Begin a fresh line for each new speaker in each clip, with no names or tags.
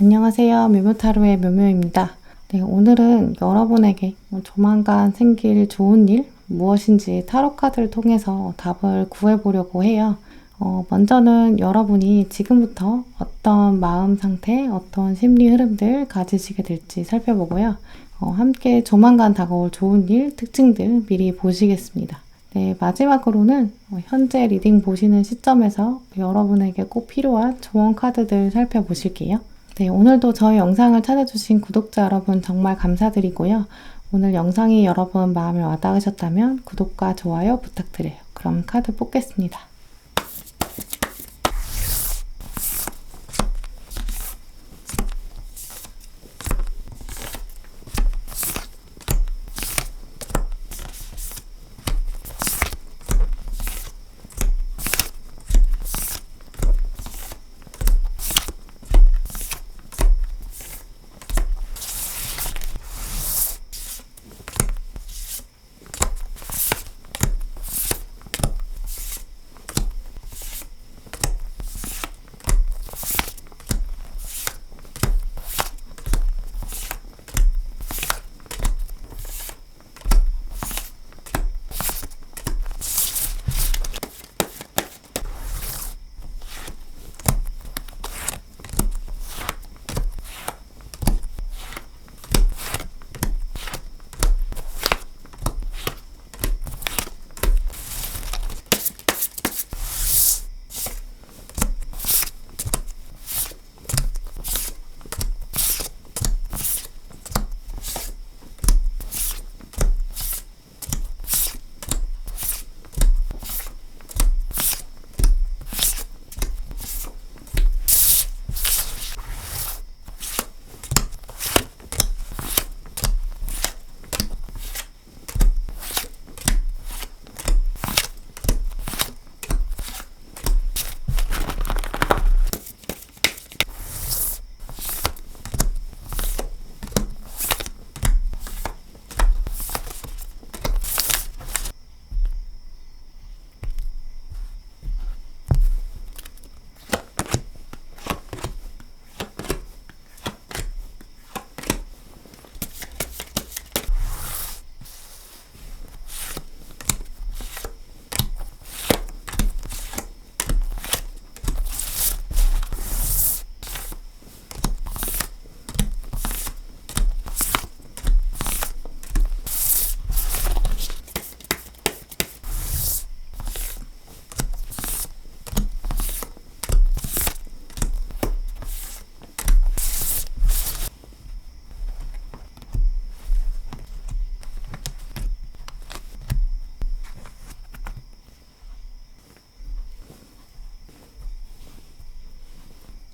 안녕하세요. 묘묘타로의 묘묘입니다. 네, 오늘은 여러분에게 조만간 생길 좋은 일 무엇인지 타로 카드를 통해서 답을 구해보려고 해요. 먼저는 여러분이 지금부터 어떤 마음 상태, 어떤 심리 흐름들 가지시게 될지 살펴보고요. 함께 조만간 다가올 좋은 일, 특징들 미리 보시겠습니다. 네, 마지막으로는 현재 리딩 보시는 시점에서 여러분에게 꼭 필요한 조언 카드들 살펴보실게요. 네, 오늘도 저희 영상을 찾아주신 구독자 여러분 정말 감사드리고요. 오늘 영상이 여러분 마음에 와닿으셨다면 구독과 좋아요 부탁드려요. 그럼 카드 뽑겠습니다.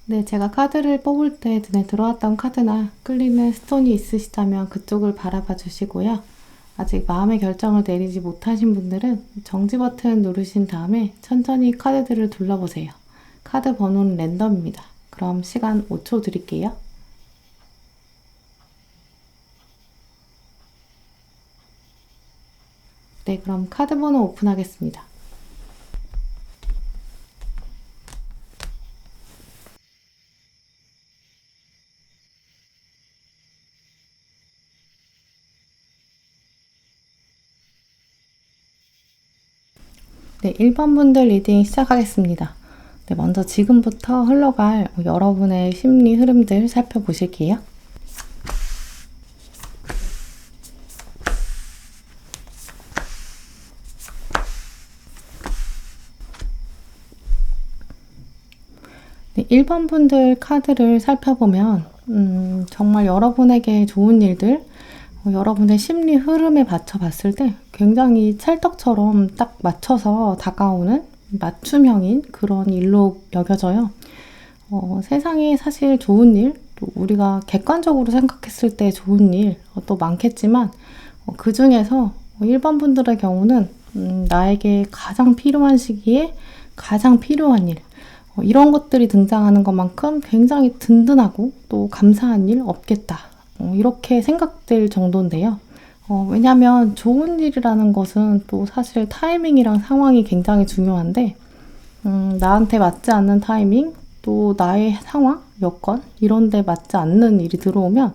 네, 제가 카드를 뽑을 때 눈에 들어왔던 카드나 끌리는 스톤이 있으시다면 그쪽을 바라봐 주시고요. 아직 마음의 결정을 내리지 못하신 분들은 정지 버튼 누르신 다음에 천천히 카드들을 둘러보세요. 카드 번호는 랜덤입니다. 그럼 시간 5초 드릴게요. 네, 그럼 카드 번호 오픈하겠습니다. 네, 1번 분들 리딩 시작하겠습니다. 네, 먼저 지금부터 흘러갈 여러분의 심리 흐름들 살펴보실게요. 네, 1번 분들 카드를 살펴보면 정말 여러분에게 좋은 일들, 여러분의 심리 흐름에 맞춰 봤을 때 굉장히 찰떡처럼 딱 맞춰서 다가오는 맞춤형인 그런 일로 여겨져요. 세상에 사실 좋은 일, 또 우리가 객관적으로 생각했을 때 좋은 일 또 많겠지만 그 중에서 1번 분들의 경우는 나에게 가장 필요한 시기에 가장 필요한 일, 이런 것들이 등장하는 것만큼 굉장히 든든하고 또 감사한 일 없겠다. 이렇게 생각될 정도인데요. 왜냐하면 좋은 일이라는 것은 또 사실 타이밍이랑 상황이 굉장히 중요한데 나한테 맞지 않는 타이밍, 또 나의 상황, 여건 이런 데 맞지 않는 일이 들어오면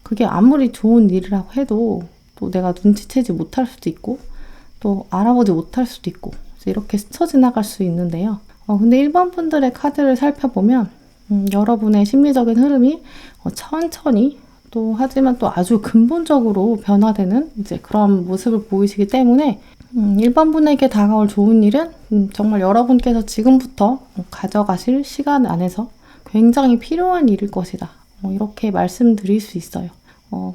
그게 아무리 좋은 일이라고 해도 또 내가 눈치채지 못할 수도 있고 또 알아보지 못할 수도 있고 이렇게 스쳐 지나갈 수 있는데요. 근데 1번 분들의 카드를 살펴보면 여러분의 심리적인 흐름이 천천히 또 하지만 또 아주 근본적으로 변화되는 이제 그런 모습을 보이시기 때문에 1번 분에게 다가올 좋은 일은 정말 여러분께서 지금부터 가져가실 시간 안에서 굉장히 필요한 일일 것이다. 이렇게 말씀드릴 수 있어요.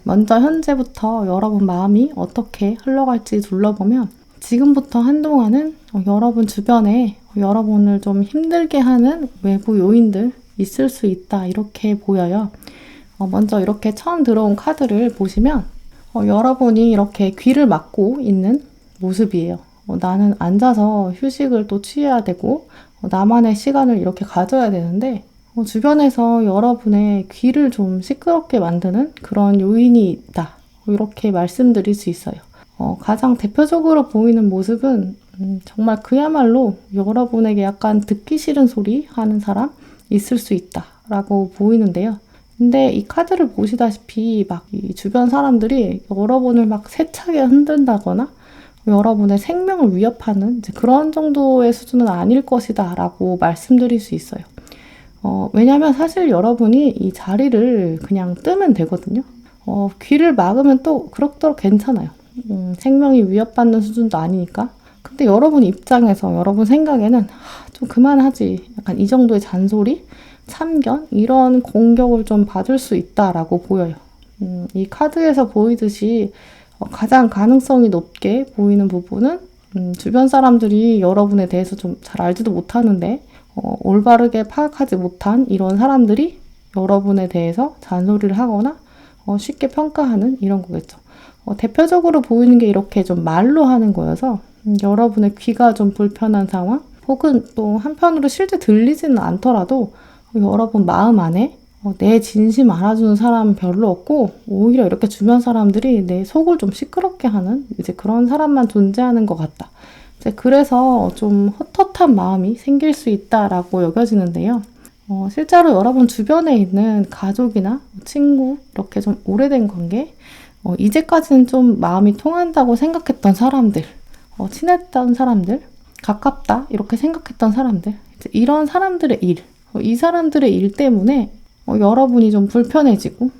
먼저 현재부터 여러분 마음이 어떻게 흘러갈지 둘러보면 지금부터 한동안은 여러분 주변에 여러분을 좀 힘들게 하는 외부 요인들 있을 수 있다. 이렇게 보여요. 먼저 이렇게 처음 들어온 카드를 보시면 여러분이 이렇게 귀를 막고 있는 모습이에요. 나는 앉아서 휴식을 또 취해야 되고 나만의 시간을 이렇게 가져야 되는데 주변에서 여러분의 귀를 좀 시끄럽게 만드는 그런 요인이 있다. 이렇게 말씀드릴 수 있어요. 가장 대표적으로 보이는 모습은 정말 그야말로 여러분에게 약간 듣기 싫은 소리 하는 사람 있을 수 있다라고 보이는데요. 근데 이 카드를 보시다시피 막 이 주변 사람들이 여러분을 막 세차게 흔든다거나 여러분의 생명을 위협하는 이제 그런 정도의 수준은 아닐 것이다 라고 말씀드릴 수 있어요. 왜냐면 사실 여러분이 이 자리를 그냥 뜨면 되거든요. 귀를 막으면 또 그럭저럭 괜찮아요. 생명이 위협받는 수준도 아니니까. 근데 여러분 입장에서 여러분 생각에는 좀 그만하지. 약간 이 정도의 잔소리, 참견 이런 공격을 좀 받을 수 있다라고 보여요. 이 카드에서 보이듯이 가장 가능성이 높게 보이는 부분은 주변 사람들이 여러분에 대해서 좀 잘 알지도 못하는데 올바르게 파악하지 못한 이런 사람들이 여러분에 대해서 잔소리를 하거나 쉽게 평가하는 이런 거겠죠. 대표적으로 보이는 게 이렇게 좀 말로 하는 거여서 여러분의 귀가 좀 불편한 상황 혹은 또 한편으로 실제 들리지는 않더라도 여러분 마음 안에 내 진심 알아주는 사람은 별로 없고 오히려 이렇게 주변 사람들이 내 속을 좀 시끄럽게 하는 이제 그런 사람만 존재하는 것 같다. 이제 그래서 좀 헛헛한 마음이 생길 수 있다라고 여겨지는데요. 실제로 여러분 주변에 있는 가족이나 친구 이렇게 좀 오래된 관계 이제까지는 좀 마음이 통한다고 생각했던 사람들 친했던 사람들 가깝다 이렇게 생각했던 사람들 이런 사람들의 이 사람들의 일 때문에 여러분이 좀 불편해지고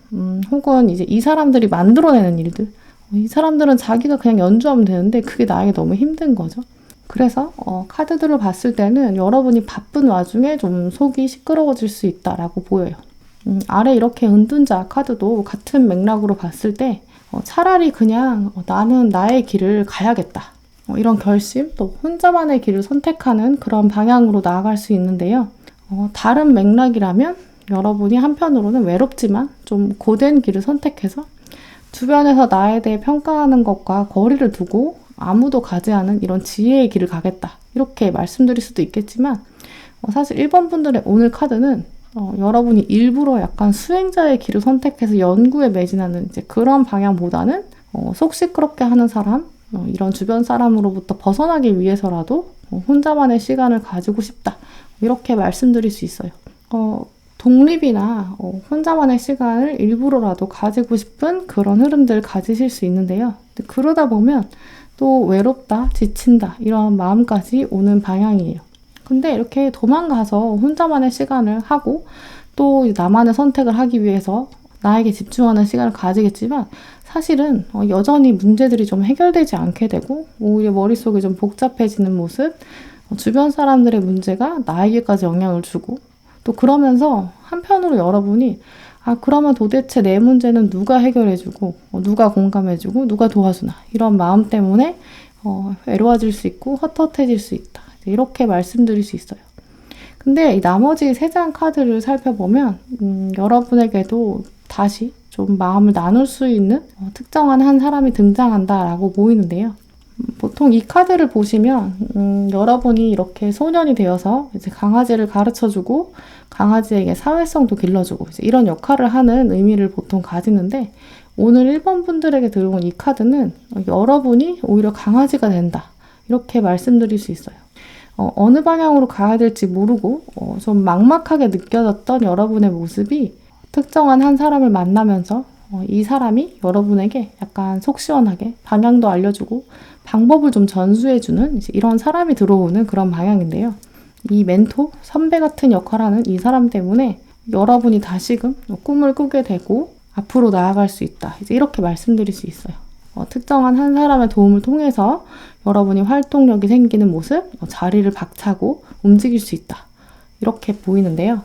혹은 이제 이 사람들이 만들어내는 일들 이 사람들은 자기가 그냥 연주하면 되는데 그게 나에게 너무 힘든 거죠. 그래서 카드들을 봤을 때는 여러분이 바쁜 와중에 좀 속이 시끄러워질 수 있다라고 보여요. 아래 이렇게 은둔자 카드도 같은 맥락으로 봤을 때 차라리 그냥 나는 나의 길을 가야겠다. 이런 결심 또 혼자만의 길을 선택하는 그런 방향으로 나아갈 수 있는데요. 다른 맥락이라면 여러분이 한편으로는 외롭지만 좀 고된 길을 선택해서 주변에서 나에 대해 평가하는 것과 거리를 두고 아무도 가지 않은 이런 지혜의 길을 가겠다. 이렇게 말씀드릴 수도 있겠지만 사실 1번 분들의 오늘 카드는 여러분이 일부러 약간 수행자의 길을 선택해서 연구에 매진하는 이제 그런 방향보다는 속 시끄럽게 하는 사람, 이런 주변 사람으로부터 벗어나기 위해서라도 혼자만의 시간을 가지고 싶다. 이렇게 말씀드릴 수 있어요. 독립이나 혼자만의 시간을 일부러라도 가지고 싶은 그런 흐름들을 가지실 수 있는데요. 그러다 보면 또 외롭다, 지친다 이런 마음까지 오는 방향이에요. 근데 이렇게 도망가서 혼자만의 시간을 하고 또 나만의 선택을 하기 위해서 나에게 집중하는 시간을 가지겠지만 사실은 여전히 문제들이 좀 해결되지 않게 되고 오히려 머릿속이 좀 복잡해지는 모습 주변 사람들의 문제가 나에게까지 영향을 주고 또 그러면서 한편으로 여러분이 그러면 도대체 내 문제는 누가 해결해주고 누가 공감해주고 누가 도와주나 이런 마음 때문에 외로워질 수 있고 헛헛해질 수 있다. 이렇게 말씀드릴 수 있어요. 근데 이 나머지 3장 카드를 살펴보면 여러분에게도 다시 좀 마음을 나눌 수 있는 특정한 한 사람이 등장한다라고 보이는데요. 보통 이 카드를 보시면 여러분이 이렇게 소년이 되어서 이제 강아지를 가르쳐주고 강아지에게 사회성도 길러주고 이제 이런 역할을 하는 의미를 보통 가지는데 오늘 1번 분들에게 들어온 이 카드는 여러분이 오히려 강아지가 된다. 이렇게 말씀드릴 수 있어요. 어느 방향으로 가야 될지 모르고 좀 막막하게 느껴졌던 여러분의 모습이 특정한 한 사람을 만나면서 이 사람이 여러분에게 약간 속 시원하게 방향도 알려주고 방법을 좀 전수해주는 이런 사람이 들어오는 그런 방향인데요. 이 멘토, 선배 같은 역할을 하는 이 사람 때문에 여러분이 다시금 꿈을 꾸게 되고 앞으로 나아갈 수 있다. 이제 이렇게 말씀드릴 수 있어요. 특정한 한 사람의 도움을 통해서 여러분이 활동력이 생기는 모습, 자리를 박차고 움직일 수 있다. 이렇게 보이는데요.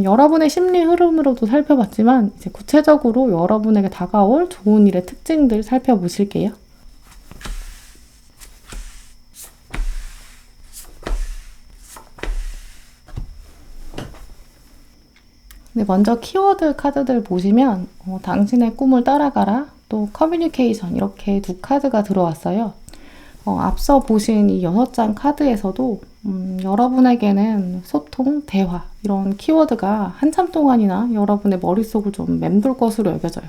여러분의 심리 흐름으로도 살펴봤지만 이제 구체적으로 여러분에게 다가올 좋은 일의 특징들 살펴보실게요. 네, 먼저 키워드 카드들 보시면 당신의 꿈을 따라가라, 또 커뮤니케이션 이렇게 두 카드가 들어왔어요. 앞서 보신 이 6장 카드에서도 여러분에게는 소통, 대화 이런 키워드가 한참 동안이나 여러분의 머릿속을 좀 맴돌 것으로 여겨져요.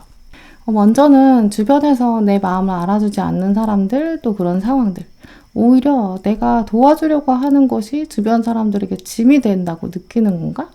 먼저는 주변에서 내 마음을 알아주지 않는 사람들, 또 그런 상황들. 오히려 내가 도와주려고 하는 것이 주변 사람들에게 짐이 된다고 느끼는 건가?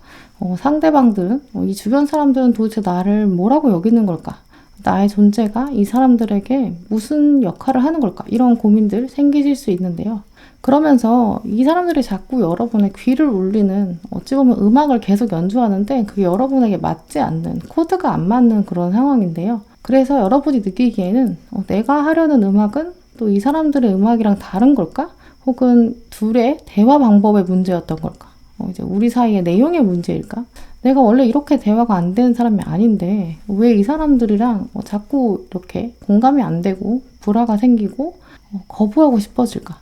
상대방들은, 이 주변 사람들은 도대체 나를 뭐라고 여기는 걸까? 나의 존재가 이 사람들에게 무슨 역할을 하는 걸까? 이런 고민들 생기실 수 있는데요. 그러면서 이 사람들이 자꾸 여러분의 귀를 울리는, 어찌 보면 음악을 계속 연주하는데 그게 여러분에게 맞지 않는, 코드가 안 맞는 그런 상황인데요. 그래서 여러분이 느끼기에는 내가 하려는 음악은 또 이 사람들의 음악이랑 다른 걸까? 혹은 둘의 대화 방법의 문제였던 걸까? 이제 우리 사이의 내용의 문제일까? 내가 원래 이렇게 대화가 안 되는 사람이 아닌데 왜 이 사람들이랑 자꾸 이렇게 공감이 안 되고 불화가 생기고 거부하고 싶어질까?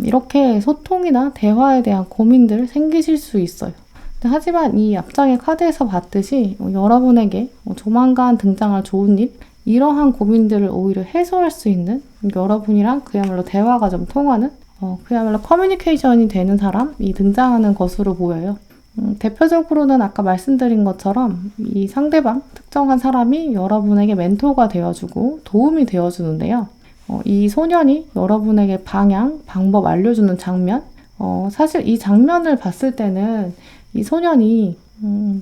이렇게 소통이나 대화에 대한 고민들 생기실 수 있어요. 하지만 이 앞장의 카드에서 봤듯이 여러분에게 조만간 등장할 좋은 일, 이러한 고민들을 오히려 해소할 수 있는, 여러분이랑 그야말로 대화가 좀 통하는 그야말로 커뮤니케이션이 되는 사람이 등장하는 것으로 보여요. 대표적으로는 아까 말씀드린 것처럼 이 상대방, 특정한 사람이 여러분에게 멘토가 되어주고 도움이 되어주는데요. 이 소년이 여러분에게 방향, 방법 알려주는 장면, 사실 이 장면을 봤을 때는 이 소년이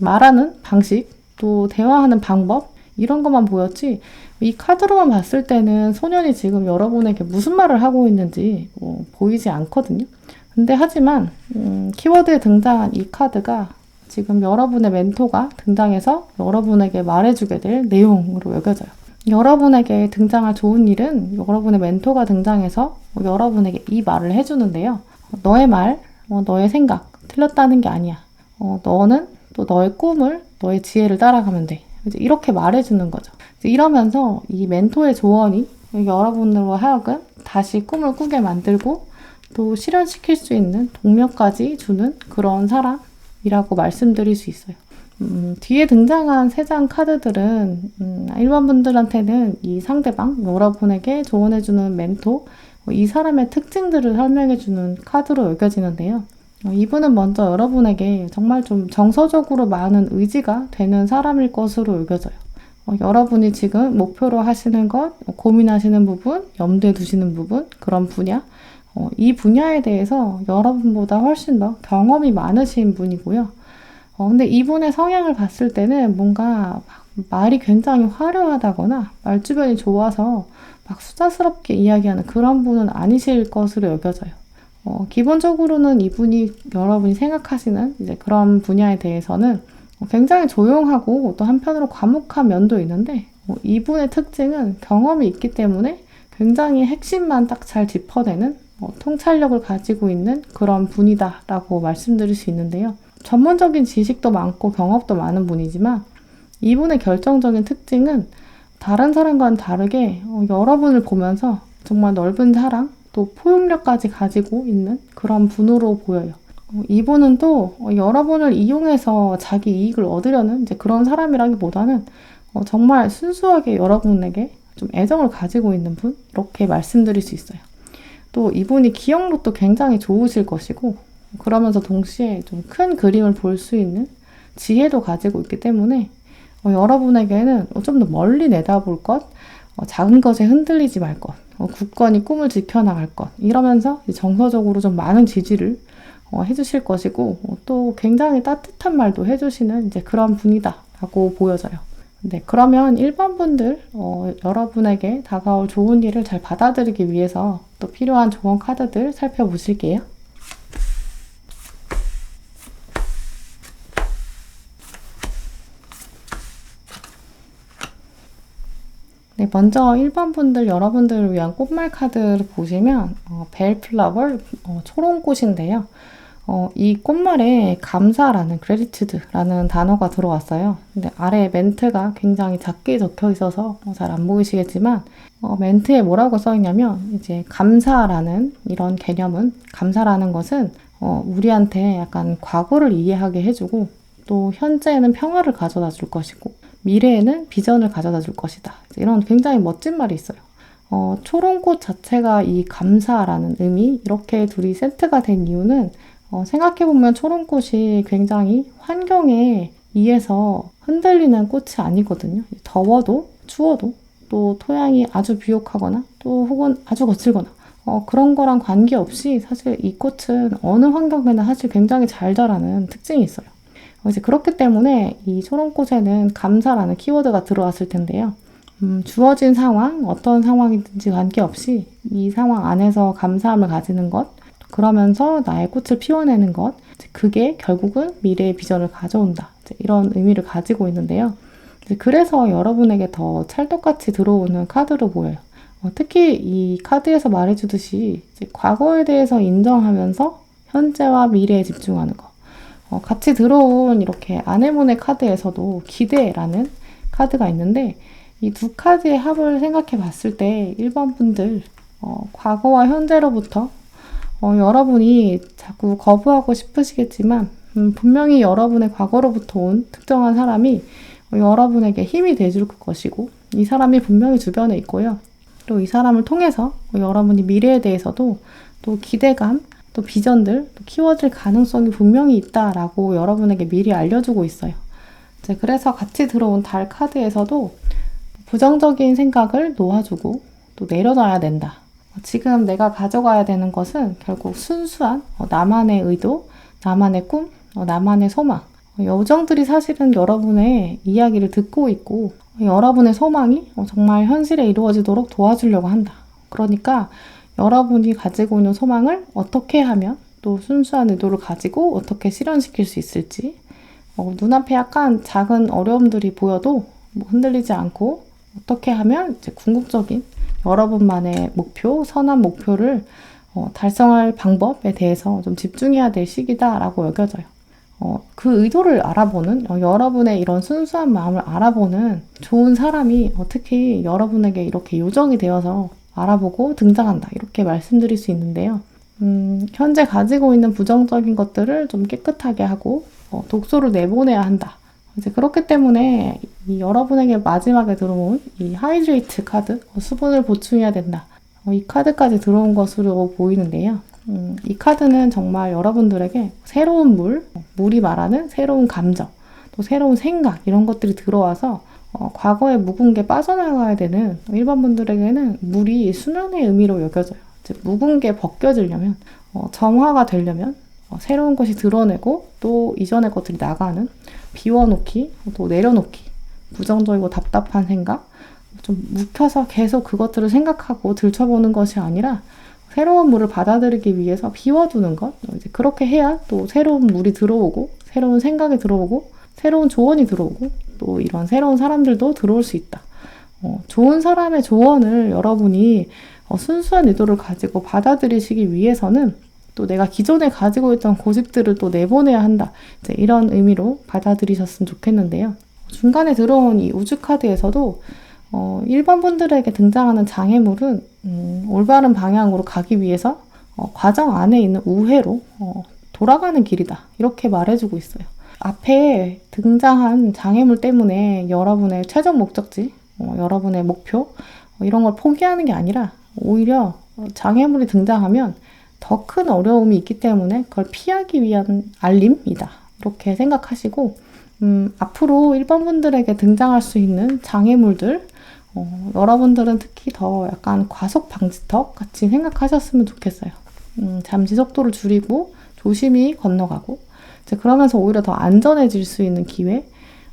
말하는 방식, 또 대화하는 방법, 이런 것만 보였지, 이 카드로만 봤을 때는 소년이 지금 여러분에게 무슨 말을 하고 있는지 보이지 않거든요. 근데 하지만 키워드에 등장한 이 카드가 지금 여러분의 멘토가 등장해서 여러분에게 말해주게 될 내용으로 여겨져요. 여러분에게 등장할 좋은 일은 여러분의 멘토가 등장해서 여러분에게 이 말을 해주는데요. 너의 말, 너의 생각 틀렸다는 게 아니야. 너는 또 너의 꿈을, 너의 지혜를 따라가면 돼. 이제 이렇게 말해주는 거죠. 이러면서 이 멘토의 조언이 여러분으로 하여금 다시 꿈을 꾸게 만들고 또 실현시킬 수 있는 동력까지 주는 그런 사람이라고 말씀드릴 수 있어요. 뒤에 등장한 3장 카드들은 일반 분들한테는 이 상대방, 여러분에게 조언해주는 멘토, 이 사람의 특징들을 설명해주는 카드로 여겨지는데요. 이분은 먼저 여러분에게 정말 좀 정서적으로 많은 의지가 되는 사람일 것으로 여겨져요. 여러분이 지금 목표로 하시는 것, 고민하시는 부분, 염두에 두시는 부분, 그런 분야, 이 분야에 대해서 여러분보다 훨씬 더 경험이 많으신 분이고요. 근데 이분의 성향을 봤을 때는 뭔가 말이 굉장히 화려하다거나 말주변이 좋아서 막 수다스럽게 이야기하는 그런 분은 아니실 것으로 여겨져요. 기본적으로는 이분이 여러분이 생각하시는 이제 그런 분야에 대해서는 굉장히 조용하고 또 한편으로 과묵한 면도 있는데 이분의 특징은 경험이 있기 때문에 굉장히 핵심만 딱 잘 짚어내는 통찰력을 가지고 있는 그런 분이다라고 말씀드릴 수 있는데요. 전문적인 지식도 많고 경험도 많은 분이지만 이분의 결정적인 특징은 다른 사람과는 다르게 여러분을 보면서 정말 넓은 사랑, 또 포용력까지 가지고 있는 그런 분으로 보여요. 이분은 또 여러분을 이용해서 자기 이익을 얻으려는 이제 그런 사람이라기보다는 정말 순수하게 여러분에게 좀 애정을 가지고 있는 분, 이렇게 말씀드릴 수 있어요. 또 이분이 기억력도 굉장히 좋으실 것이고 그러면서 동시에 좀 큰 그림을 볼 수 있는 지혜도 가지고 있기 때문에 여러분에게는 좀 더 멀리 내다볼 것, 작은 것에 흔들리지 말 것, 굳건히 꿈을 지켜나갈 것, 이러면서 정서적으로 좀 많은 지지를 해주실 것이고 또 굉장히 따뜻한 말도 해주시는 이제 그런 분이다라고 보여져요. 네, 그러면 1번 분들 여러분에게 다가올 좋은 일을 잘 받아들이기 위해서 또 필요한 조언 카드들 살펴보실게요. 네, 먼저 1번 분들 여러분들을 위한 꽃말 카드를 보시면 벨플라워 초롱꽃인데요. 이 꽃말에 감사라는 gratitude라는 단어가 들어왔어요. 근데 아래 멘트가 굉장히 작게 적혀 있어서 잘 안 보이시겠지만 멘트에 뭐라고 써 있냐면 이제 감사라는 이런 개념은 감사라는 것은 우리한테 약간 과거를 이해하게 해주고 또 현재에는 평화를 가져다 줄 것이고 미래에는 비전을 가져다 줄 것이다. 이런 굉장히 멋진 말이 있어요. 초롱꽃 자체가 이 감사라는 의미 이렇게 둘이 세트가 된 이유는 생각해보면 초롱꽃이 굉장히 환경에 의해서 흔들리는 꽃이 아니거든요. 더워도 추워도 또 토양이 아주 비옥하거나 또 혹은 아주 거칠거나 그런 거랑 관계없이 사실 이 꽃은 어느 환경에나 사실 굉장히 잘 자라는 특징이 있어요. 이제 그렇기 때문에 이 초롱꽃에는 감사라는 키워드가 들어왔을 텐데요. 주어진 상황, 어떤 상황이든지 관계없이 이 상황 안에서 감사함을 가지는 것, 그러면서 나의 꽃을 피워내는 것, 그게 결국은 미래의 비전을 가져온다. 이런 의미를 가지고 있는데요. 그래서 여러분에게 더 찰떡같이 들어오는 카드로 보여요. 특히 이 카드에서 말해주듯이 과거에 대해서 인정하면서 현재와 미래에 집중하는 것. 같이 들어온 이렇게 아네모네 카드에서도 기대라는 카드가 있는데 이 두 카드의 합을 생각해 봤을 때 1번 분들 과거와 현재로부터 여러분이 자꾸 거부하고 싶으시겠지만 분명히 여러분의 과거로부터 온 특정한 사람이 여러분에게 힘이 돼줄 것이고 이 사람이 분명히 주변에 있고요. 또 이 사람을 통해서 여러분이 미래에 대해서도 또 기대감, 또 비전들, 또 키워질 가능성이 분명히 있다라고 여러분에게 미리 알려주고 있어요. 그래서 같이 들어온 달 카드에서도 부정적인 생각을 놓아주고 또 내려놔야 된다. 지금 내가 가져가야 되는 것은 결국 순수한 나만의 의도, 나만의 꿈, 나만의 소망. 요정들이 사실은 여러분의 이야기를 듣고 있고 여러분의 소망이 정말 현실에 이루어지도록 도와주려고 한다. 그러니까 여러분이 가지고 있는 소망을 어떻게 하면 또 순수한 의도를 가지고 어떻게 실현시킬 수 있을지 눈앞에 약간 작은 어려움들이 보여도 흔들리지 않고 어떻게 하면 이제 궁극적인 여러분만의 목표, 선한 목표를 달성할 방법에 대해서 좀 집중해야 될 시기다라고 여겨져요. 그 의도를 알아보는, 여러분의 이런 순수한 마음을 알아보는 좋은 사람이 특히 여러분에게 이렇게 요정이 되어서 알아보고 등장한다. 이렇게 말씀드릴 수 있는데요. 현재 가지고 있는 부정적인 것들을 좀 깨끗하게 하고 독소를 내보내야 한다. 이제 그렇기 때문에 여러분에게 마지막에 들어온 이 하이드레이트 카드, 수분을 보충해야 된다. 이 카드까지 들어온 것으로 보이는데요. 이 카드는 정말 여러분들에게 새로운 물이 말하는 새로운 감정, 또 새로운 생각 이런 것들이 들어와서 과거에 묵은 게 빠져나가야 되는 일반 분들에게는 물이 수면의 의미로 여겨져요. 묵은 게 벗겨지려면, 정화가 되려면 새로운 것이 드러내고 또 이전의 것들이 나가는 비워놓기, 또 내려놓기, 부정적이고 답답한 생각, 좀 묵혀서 계속 그것들을 생각하고 들춰보는 것이 아니라 새로운 물을 받아들이기 위해서 비워두는 것. 이제 그렇게 해야 또 새로운 물이 들어오고 새로운 생각이 들어오고 새로운 조언이 들어오고 또 이런 새로운 사람들도 들어올 수 있다. 좋은 사람의 조언을 여러분이 순수한 의도를 가지고 받아들이시기 위해서는 또 내가 기존에 가지고 있던 고집들을 또 내보내야 한다. 이제 이런 의미로 받아들이셨으면 좋겠는데요. 중간에 들어온 이 우주 카드에서도 1번 분들에게 등장하는 장애물은 올바른 방향으로 가기 위해서 과정 안에 있는 우회로 돌아가는 길이다. 이렇게 말해주고 있어요. 앞에 등장한 장애물 때문에 여러분의 최종 목적지, 여러분의 목표 이런 걸 포기하는 게 아니라 오히려 장애물이 등장하면 더 큰 어려움이 있기 때문에 그걸 피하기 위한 알림이다. 이렇게 생각하시고 앞으로 1번 분들에게 등장할 수 있는 장애물들 여러분들은 특히 더 약간 과속 방지턱 같이 생각하셨으면 좋겠어요. 잠시 속도를 줄이고 조심히 건너가고 이제 그러면서 오히려 더 안전해질 수 있는 기회.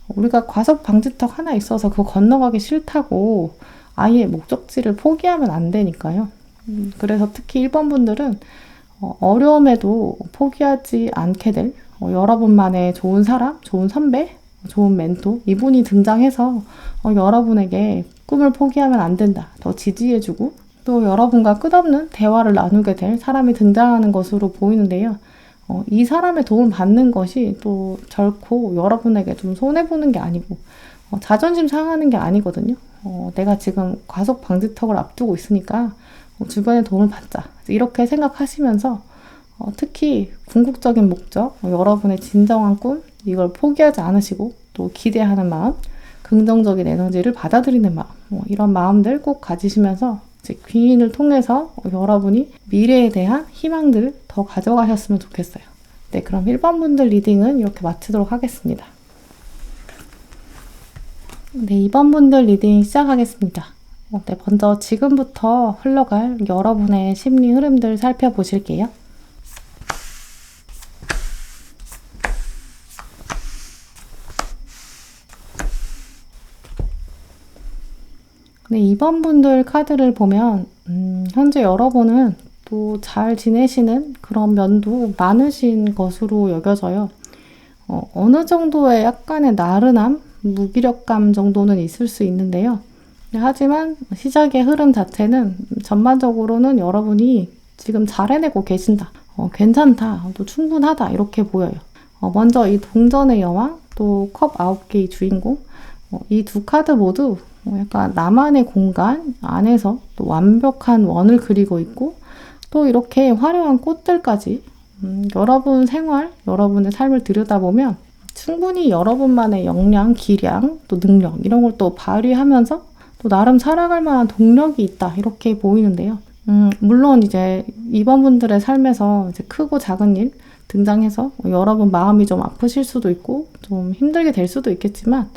우리가 과속 방지턱 하나 있어서 그거 건너가기 싫다고 아예 목적지를 포기하면 안 되니까요. 그래서 특히 1번 분들은 어려움에도 포기하지 않게 될 여러분만의 좋은 사람, 좋은 선배, 좋은 멘토 이분이 등장해서 여러분에게 꿈을 포기하면 안 된다. 더 지지해주고 또 여러분과 끝없는 대화를 나누게 될 사람이 등장하는 것으로 보이는데요. 이 사람의 도움 받는 것이 또 결코 여러분에게 좀 손해보는 게 아니고 자존심 상하는 게 아니거든요. 내가 지금 과속 방지턱을 앞두고 있으니까 주변의 도움을 받자. 이렇게 생각하시면서 특히 궁극적인 목적, 여러분의 진정한 꿈, 이걸 포기하지 않으시고 또 기대하는 마음, 긍정적인 에너지를 받아들이는 마음, 이런 마음들 꼭 가지시면서 이제 귀인을 통해서 여러분이 미래에 대한 희망들을 더 가져가셨으면 좋겠어요. 네, 그럼 1번 분들 리딩은 이렇게 마치도록 하겠습니다. 네, 2번 분들 리딩 시작하겠습니다. 네, 먼저 지금부터 흘러갈 여러분의 심리 흐름들 살펴보실게요. 네, 2번 분들 카드를 보면 현재 여러분은 또 잘 지내시는 그런 면도 많으신 것으로 여겨져요. 어느 정도의 약간의 나른함, 무기력감 정도는 있을 수 있는데요. 하지만 시작의 흐름 자체는 전반적으로는 여러분이 지금 잘 해내고 계신다. 괜찮다. 또 충분하다. 이렇게 보여요. 먼저 이 동전의 여왕, 또 컵 9개의 주인공, 이 두 카드 모두 약간 나만의 공간 안에서 또 완벽한 원을 그리고 있고 또 이렇게 화려한 꽃들까지 여러분 생활, 여러분의 삶을 들여다보면 충분히 여러분만의 역량, 기량, 또 능력 이런 걸 또 발휘하면서 또 나름 살아갈 만한 동력이 있다 이렇게 보이는데요. 물론 이제 2번 분들의 삶에서 이제 크고 작은 일 등장해서 여러분 마음이 좀 아프실 수도 있고 좀 힘들게 될 수도 있겠지만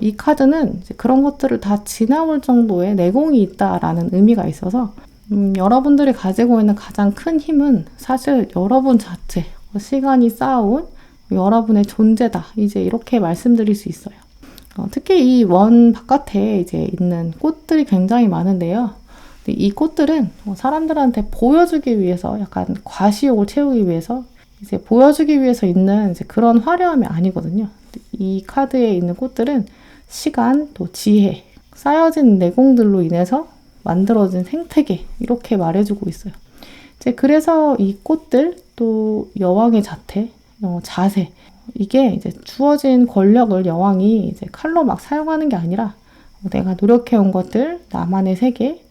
이 카드는 이제 그런 것들을 다 지나올 정도의 내공이 있다라는 의미가 있어서 여러분들이 가지고 있는 가장 큰 힘은 사실 여러분 자체, 시간이 쌓아온 여러분의 존재다. 이제 이렇게 말씀드릴 수 있어요. 특히 이 원 바깥에 이제 있는 꽃들이 굉장히 많은데요. 이 꽃들은 사람들한테 보여주기 위해서 약간 과시욕을 채우기 위해서 이제 보여주기 위해서 있는 이제 그런 화려함이 아니거든요. 이 카드에 있는 꽃들은 시간, 또 지혜, 쌓여진 내공들로 인해서 만들어진 생태계 이렇게 말해주고 있어요. 이제 그래서 이 꽃들 또 여왕의 자세 이게 이제 주어진 권력을 여왕이 이제 칼로 막 사용하는 게 아니라 내가 노력해온 것들, 나만의 세계,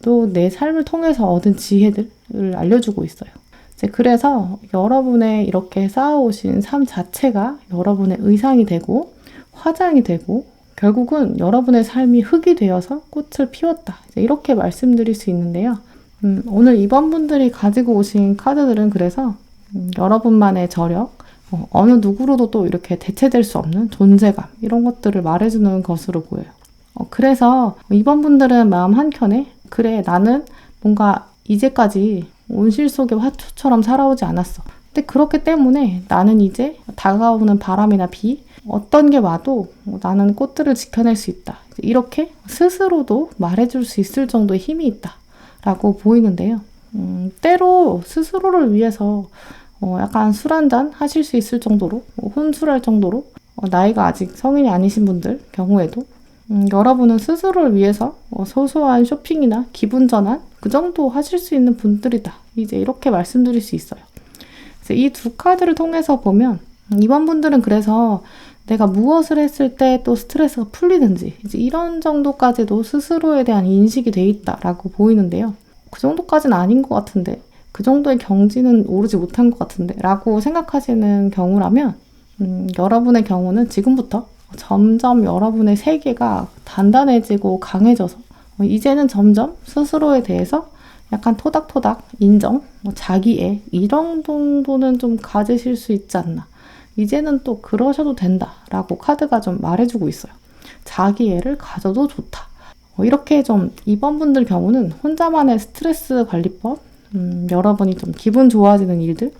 또 내 삶을 통해서 얻은 지혜들을 알려주고 있어요. 이제 그래서 여러분의 이렇게 쌓아오신 삶 자체가 여러분의 의상이 되고 화장이 되고 결국은 여러분의 삶이 흙이 되어서 꽃을 피웠다. 이제 이렇게 말씀드릴 수 있는데요. 오늘 2번 분들이 가지고 오신 카드들은 그래서 여러분만의 저력, 어느 누구로도 또 이렇게 대체될 수 없는 존재감 이런 것들을 말해주는 것으로 보여요. 그래서 2번 분들은 마음 한켠에 그래 나는 뭔가 이제까지 온실 속의 화초처럼 살아오지 않았어. 근데 그렇기 때문에 나는 이제 다가오는 바람이나 비 어떤 게 와도 나는 꽃들을 지켜낼 수 있다. 이렇게 스스로도 말해줄 수 있을 정도의 힘이 있다라고 보이는데요. 때로 스스로를 위해서 약간 술 한잔 하실 수 있을 정도로 혼술할 정도로 나이가 아직 성인이 아니신 분들 경우에도 여러분은 스스로를 위해서 소소한 쇼핑이나 기분 전환 그 정도 하실 수 있는 분들이다. 이제 이렇게 말씀드릴 수 있어요. 이 두 카드를 통해서 보면 2번 분들은 그래서 내가 무엇을 했을 때 또 스트레스가 풀리는지 이제 이런 정도까지도 스스로에 대한 인식이 돼 있다라고 보이는데요. 그 정도까지는 아닌 것 같은데 그 정도의 경지는 오르지 못한 것 같은데 라고 생각하시는 경우라면 여러분의 경우는 지금부터 점점 여러분의 세계가 단단해지고 강해져서 이제는 점점 스스로에 대해서 약간 토닥토닥 인정, 자기애 이런 정도는 좀 가지실 수 있지 않나. 이제는 또 그러셔도 된다라고 카드가 좀 말해주고 있어요. 자기애를 가져도 좋다. 이렇게 좀 2번 분들 경우는 혼자만의 스트레스 관리법, 여러분이 좀 기분 좋아지는 일들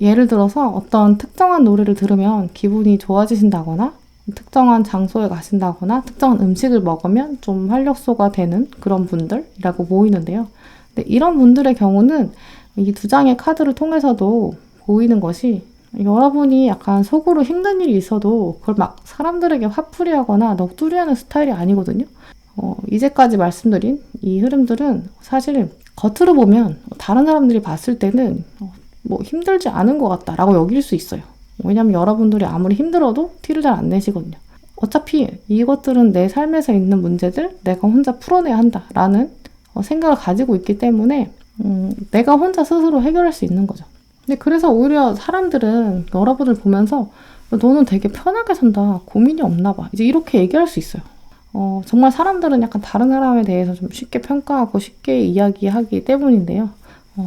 예를 들어서 어떤 특정한 노래를 들으면 기분이 좋아지신다거나 특정한 장소에 가신다거나 특정한 음식을 먹으면 좀 활력소가 되는 그런 분들이라고 보이는데요. 근데 이런 분들의 경우는 이 두 장의 카드를 통해서도 보이는 것이 여러분이 약간 속으로 힘든 일이 있어도 그걸 막 사람들에게 화풀이하거나 넋두리하는 스타일이 아니거든요. 이제까지 말씀드린 이 흐름들은 사실 겉으로 보면 다른 사람들이 봤을 때는 뭐 힘들지 않은 것 같다라고 여길 수 있어요. 왜냐면 여러분들이 아무리 힘들어도 티를 잘 안 내시거든요. 어차피 이것들은 내 삶에서 있는 문제들 내가 혼자 풀어내야 한다라는 생각을 가지고 있기 때문에 내가 혼자 스스로 해결할 수 있는 거죠. 근데 그래서 오히려 사람들은 여러분을 보면서 너는 되게 편하게 산다. 고민이 없나 봐. 이제 이렇게 얘기할 수 있어요. 정말 사람들은 약간 다른 사람에 대해서 좀 쉽게 평가하고 쉽게 이야기하기 때문인데요.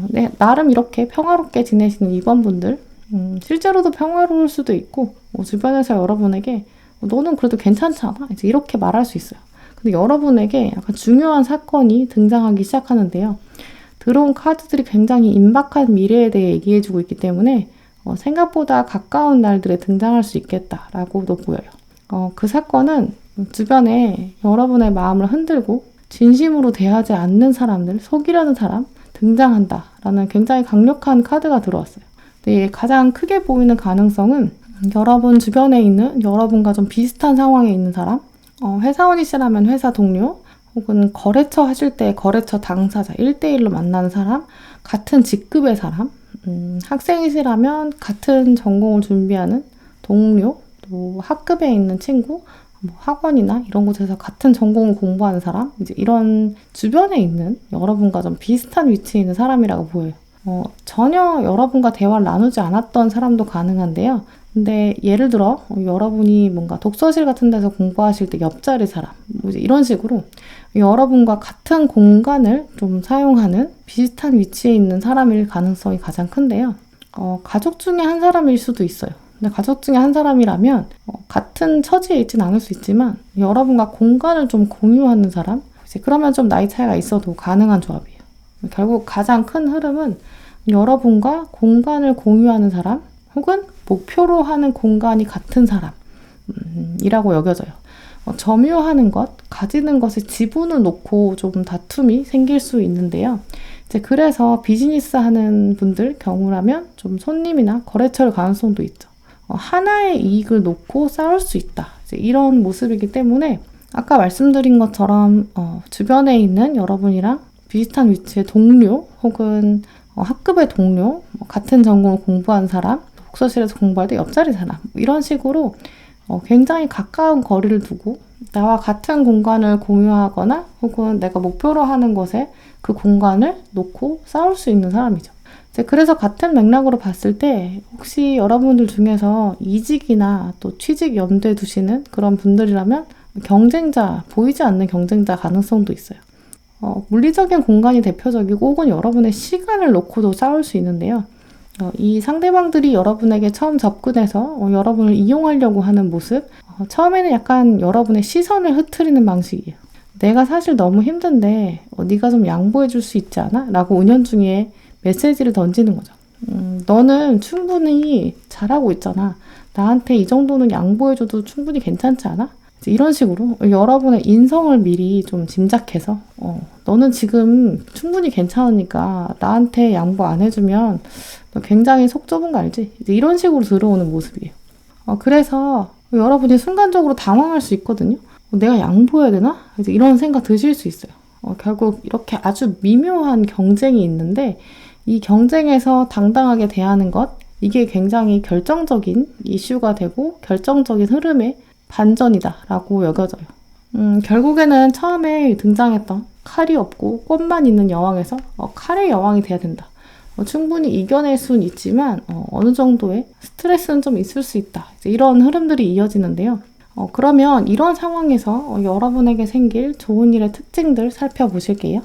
네, 나름 이렇게 평화롭게 지내시는 2번 분들, 실제로도 평화로울 수도 있고, 주변에서 여러분에게 너는 그래도 괜찮잖아. 이제 이렇게 말할 수 있어요. 근데 여러분에게 약간 중요한 사건이 등장하기 시작하는데요. 들어온 카드들이 굉장히 임박한 미래에 대해 얘기해주고 있기 때문에 생각보다 가까운 날들에 등장할 수 있겠다라고도 보여요. 그 사건은 주변에 여러분의 마음을 흔들고 진심으로 대하지 않는 사람들, 속이려는 사람 등장한다라는 굉장히 강력한 카드가 들어왔어요. 근데 가장 크게 보이는 가능성은 여러분 주변에 있는 여러분과 좀 비슷한 상황에 있는 사람, 회사원이시라면 회사 동료, 혹은 거래처 하실 때 거래처 당사자, 1대1로 만나는 사람, 같은 직급의 사람, 학생이시라면 같은 전공을 준비하는 동료, 또 학급에 있는 친구, 뭐 학원이나 이런 곳에서 같은 전공을 공부하는 사람, 이제 이런 주변에 있는 여러분과 좀 비슷한 위치에 있는 사람이라고 보여요. 전혀 여러분과 대화를 나누지 않았던 사람도 가능한데요. 근데 예를 들어 여러분이 뭔가 독서실 같은 데서 공부하실 때 옆자리 사람, 뭐 이제 이런 식으로 여러분과 같은 공간을 좀 사용하는 비슷한 위치에 있는 사람일 가능성이 가장 큰데요. 가족 중에 한 사람일 수도 있어요. 근데 가족 중에 한 사람이라면 같은 처지에 있진 않을 수 있지만 여러분과 공간을 좀 공유하는 사람, 이제 그러면 좀 나이 차이가 있어도 가능한 조합이에요. 결국 가장 큰 흐름은 여러분과 공간을 공유하는 사람 혹은 목표로 하는 공간이 같은 사람이라고 여겨져요. 점유하는 것, 가지는 것에 지분을 놓고 좀 다툼이 생길 수 있는데요. 이제 그래서 비즈니스 하는 분들 경우라면 좀 손님이나 거래처를 가능성도 있죠. 하나의 이익을 놓고 싸울 수 있다. 이제 이런 모습이기 때문에 아까 말씀드린 것처럼 주변에 있는 여러분이랑 비슷한 위치의 동료 혹은 학급의 동료, 같은 전공을 공부한 사람, 독서실에서 공부할 때 옆자리 사람 이런 식으로 굉장히 가까운 거리를 두고 나와 같은 공간을 공유하거나 혹은 내가 목표로 하는 것에 그 공간을 놓고 싸울 수 있는 사람이죠. 그래서 같은 맥락으로 봤을 때 혹시 여러분들 중에서 이직이나 또 취직 염두에 두시는 그런 분들이라면 경쟁자, 보이지 않는 경쟁자 가능성도 있어요. 물리적인 공간이 대표적이고 혹은 여러분의 시간을 놓고도 싸울 수 있는데요. 이 상대방들이 여러분에게 처음 접근해서 여러분을 이용하려고 하는 모습, 처음에는 약간 여러분의 시선을 흐트리는 방식이에요. 내가 사실 너무 힘든데 네가 좀 양보해 줄 수 있지 않아? 라고 은연중에 메시지를 던지는 거죠. 너는 충분히 잘하고 있잖아. 나한테 이 정도는 양보해줘도 충분히 괜찮지 않아? 이런 식으로 여러분의 인성을 미리 좀 짐작해서 너는 지금 충분히 괜찮으니까 나한테 양보 안 해주면 너 굉장히 속 좁은 거 알지? 이제 이런 식으로 들어오는 모습이에요. 그래서 여러분이 순간적으로 당황할 수 있거든요. 내가 양보해야 되나? 이제 이런 생각 드실 수 있어요. 결국 이렇게 아주 미묘한 경쟁이 있는데 이 경쟁에서 당당하게 대하는 것, 이게 굉장히 결정적인 이슈가 되고 결정적인 흐름의 반전이다라고 여겨져요. 결국에는 처음에 등장했던 칼이 없고 꽃만 있는 여왕에서 칼의 여왕이 돼야 된다. 충분히 이겨낼 수는 있지만 어느 정도의 스트레스는 좀 있을 수 있다. 이제 이런 흐름들이 이어지는데요. 그러면 이런 상황에서 여러분에게 생길 좋은 일의 특징들 살펴보실게요.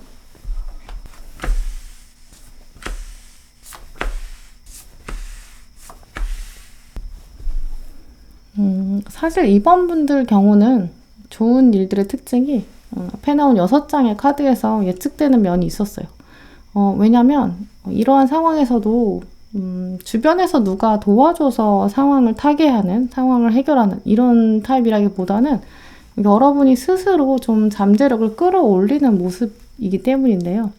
사실 이번 분들 경우는 좋은 일들의 특징이 앞에 나온 6장의 카드에서 예측되는 면이 있었어요. 왜냐면 이러한 상황에서도 주변에서 누가 도와줘서 상황을 타개하는, 상황을 해결하는 이런 타입이라기보다는 여러분이 스스로 좀 잠재력을 끌어올리는 모습이기 때문인데요.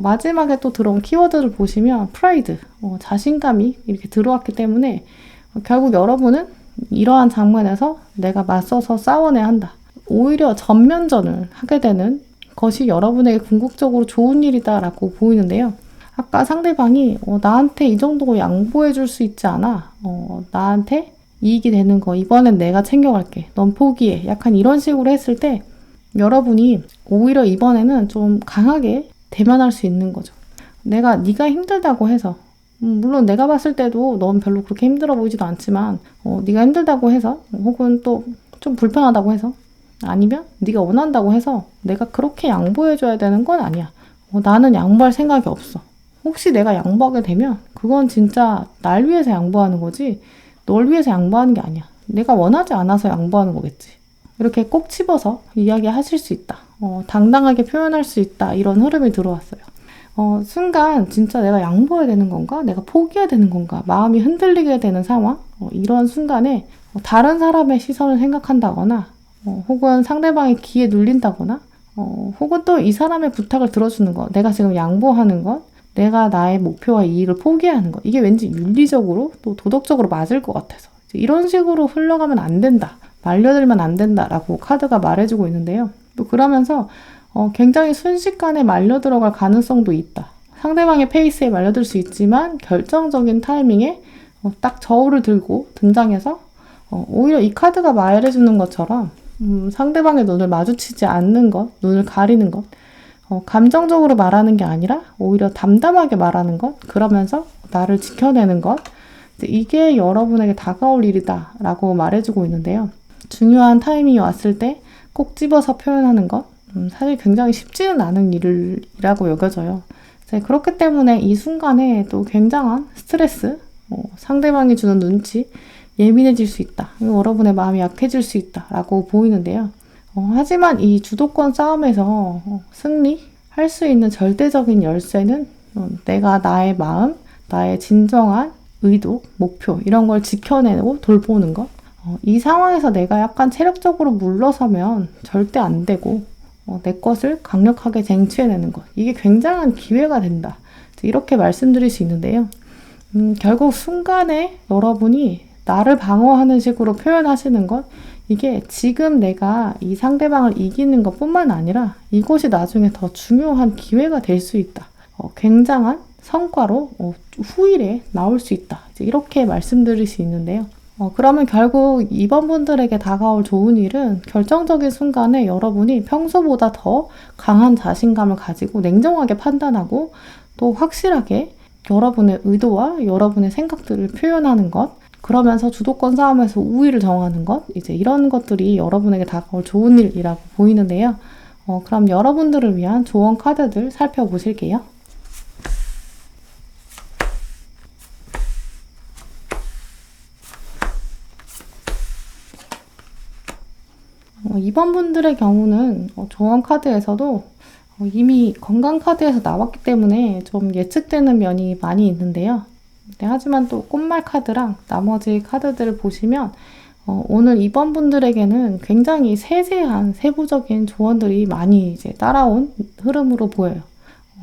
마지막에 또 들어온 키워드를 보시면 프라이드, 자신감이 이렇게 들어왔기 때문에 결국 여러분은 이러한 장면에서 내가 맞서서 싸워내야 한다. 오히려 전면전을 하게 되는 것이 여러분에게 궁극적으로 좋은 일이다라고 보이는데요. 아까 상대방이 나한테 이 정도 양보해 줄 수 있지 않아. 나한테 이익이 되는 거 이번엔 내가 챙겨갈게. 넌 포기해. 약간 이런 식으로 했을 때 여러분이 오히려 이번에는 좀 강하게 대면할 수 있는 거죠. 네가 힘들다고 해서 물론 내가 봤을 때도 넌 별로 그렇게 힘들어 보이지도 않지만 네가 힘들다고 해서 혹은 또 좀 불편하다고 해서 아니면 네가 원한다고 해서 내가 그렇게 양보해줘야 되는 건 아니야. 나는 양보할 생각이 없어. 혹시 내가 양보하게 되면 그건 진짜 날 위해서 양보하는 거지 널 위해서 양보하는 게 아니야. 내가 원하지 않아서 양보하는 거겠지. 이렇게 꼭 집어서 이야기하실 수 있다. 당당하게 표현할 수 있다. 이런 흐름이 들어왔어요. 순간 진짜 내가 양보해야 되는 건가? 내가 포기해야 되는 건가? 마음이 흔들리게 되는 상황? 이런 순간에 다른 사람의 시선을 생각한다거나 혹은 상대방의 기에 눌린다거나 혹은 또 이 사람의 부탁을 들어주는 것, 내가 지금 양보하는 것, 내가 나의 목표와 이익을 포기하는 것, 이게 왠지 윤리적으로 또 도덕적으로 맞을 것 같아서 이런 식으로 흘러가면 안 된다, 말려들면 안 된다라고 카드가 말해주고 있는데요. 또 그러면서 굉장히 순식간에 말려 들어갈 가능성도 있다. 상대방의 페이스에 말려들 수 있지만 결정적인 타이밍에 딱 저울을 들고 등장해서 오히려 이 카드가 말해주는 것처럼 상대방의 눈을 마주치지 않는 것, 눈을 가리는 것, 감정적으로 말하는 게 아니라 오히려 담담하게 말하는 것, 그러면서 나를 지켜내는 것, 이게 여러분에게 다가올 일이다 라고 말해주고 있는데요. 중요한 타이밍이 왔을 때 꼭 집어서 표현하는 것, 사실 굉장히 쉽지는 않은 일이라고 여겨져요. 그렇기 때문에 이 순간에 또 굉장한 스트레스, 상대방이 주는 눈치, 예민해질 수 있다. 여러분의 마음이 약해질 수 있다라고 보이는데요. 하지만 이 주도권 싸움에서 승리할 수 있는 절대적인 열쇠는 내가 나의 마음, 나의 진정한 의도, 목표 이런 걸 지켜내고 돌보는 것. 이 상황에서 내가 약간 체력적으로 물러서면 절대 안 되고 내 것을 강력하게 쟁취해내는 것. 이게 굉장한 기회가 된다. 이렇게 말씀드릴 수 있는데요. 결국 순간에 여러분이 나를 방어하는 식으로 표현하시는 것, 이게 지금 내가 이 상대방을 이기는 것뿐만 아니라 이것이 나중에 더 중요한 기회가 될 수 있다. 굉장한 성과로 후일에 나올 수 있다. 이렇게 말씀드릴 수 있는데요. 그러면 결국 이번 분들에게 다가올 좋은 일은 결정적인 순간에 여러분이 평소보다 더 강한 자신감을 가지고 냉정하게 판단하고 또 확실하게 여러분의 의도와 여러분의 생각들을 표현하는 것, 그러면서 주도권 싸움에서 우위를 정하는 것, 이제 이런 것들이 여러분에게 다가올 좋은 일이라고 보이는데요. 그럼 여러분들을 위한 조언 카드들 살펴보실게요. 이번 분들의 경우는 조언 카드에서도 이미 건강 카드에서 나왔기 때문에 좀 예측되는 면이 많이 있는데요. 하지만 또 꽃말 카드랑 나머지 카드들을 보시면 오늘 이번 분들에게는 굉장히 세세한 세부적인 조언들이 많이 이제 따라온 흐름으로 보여요.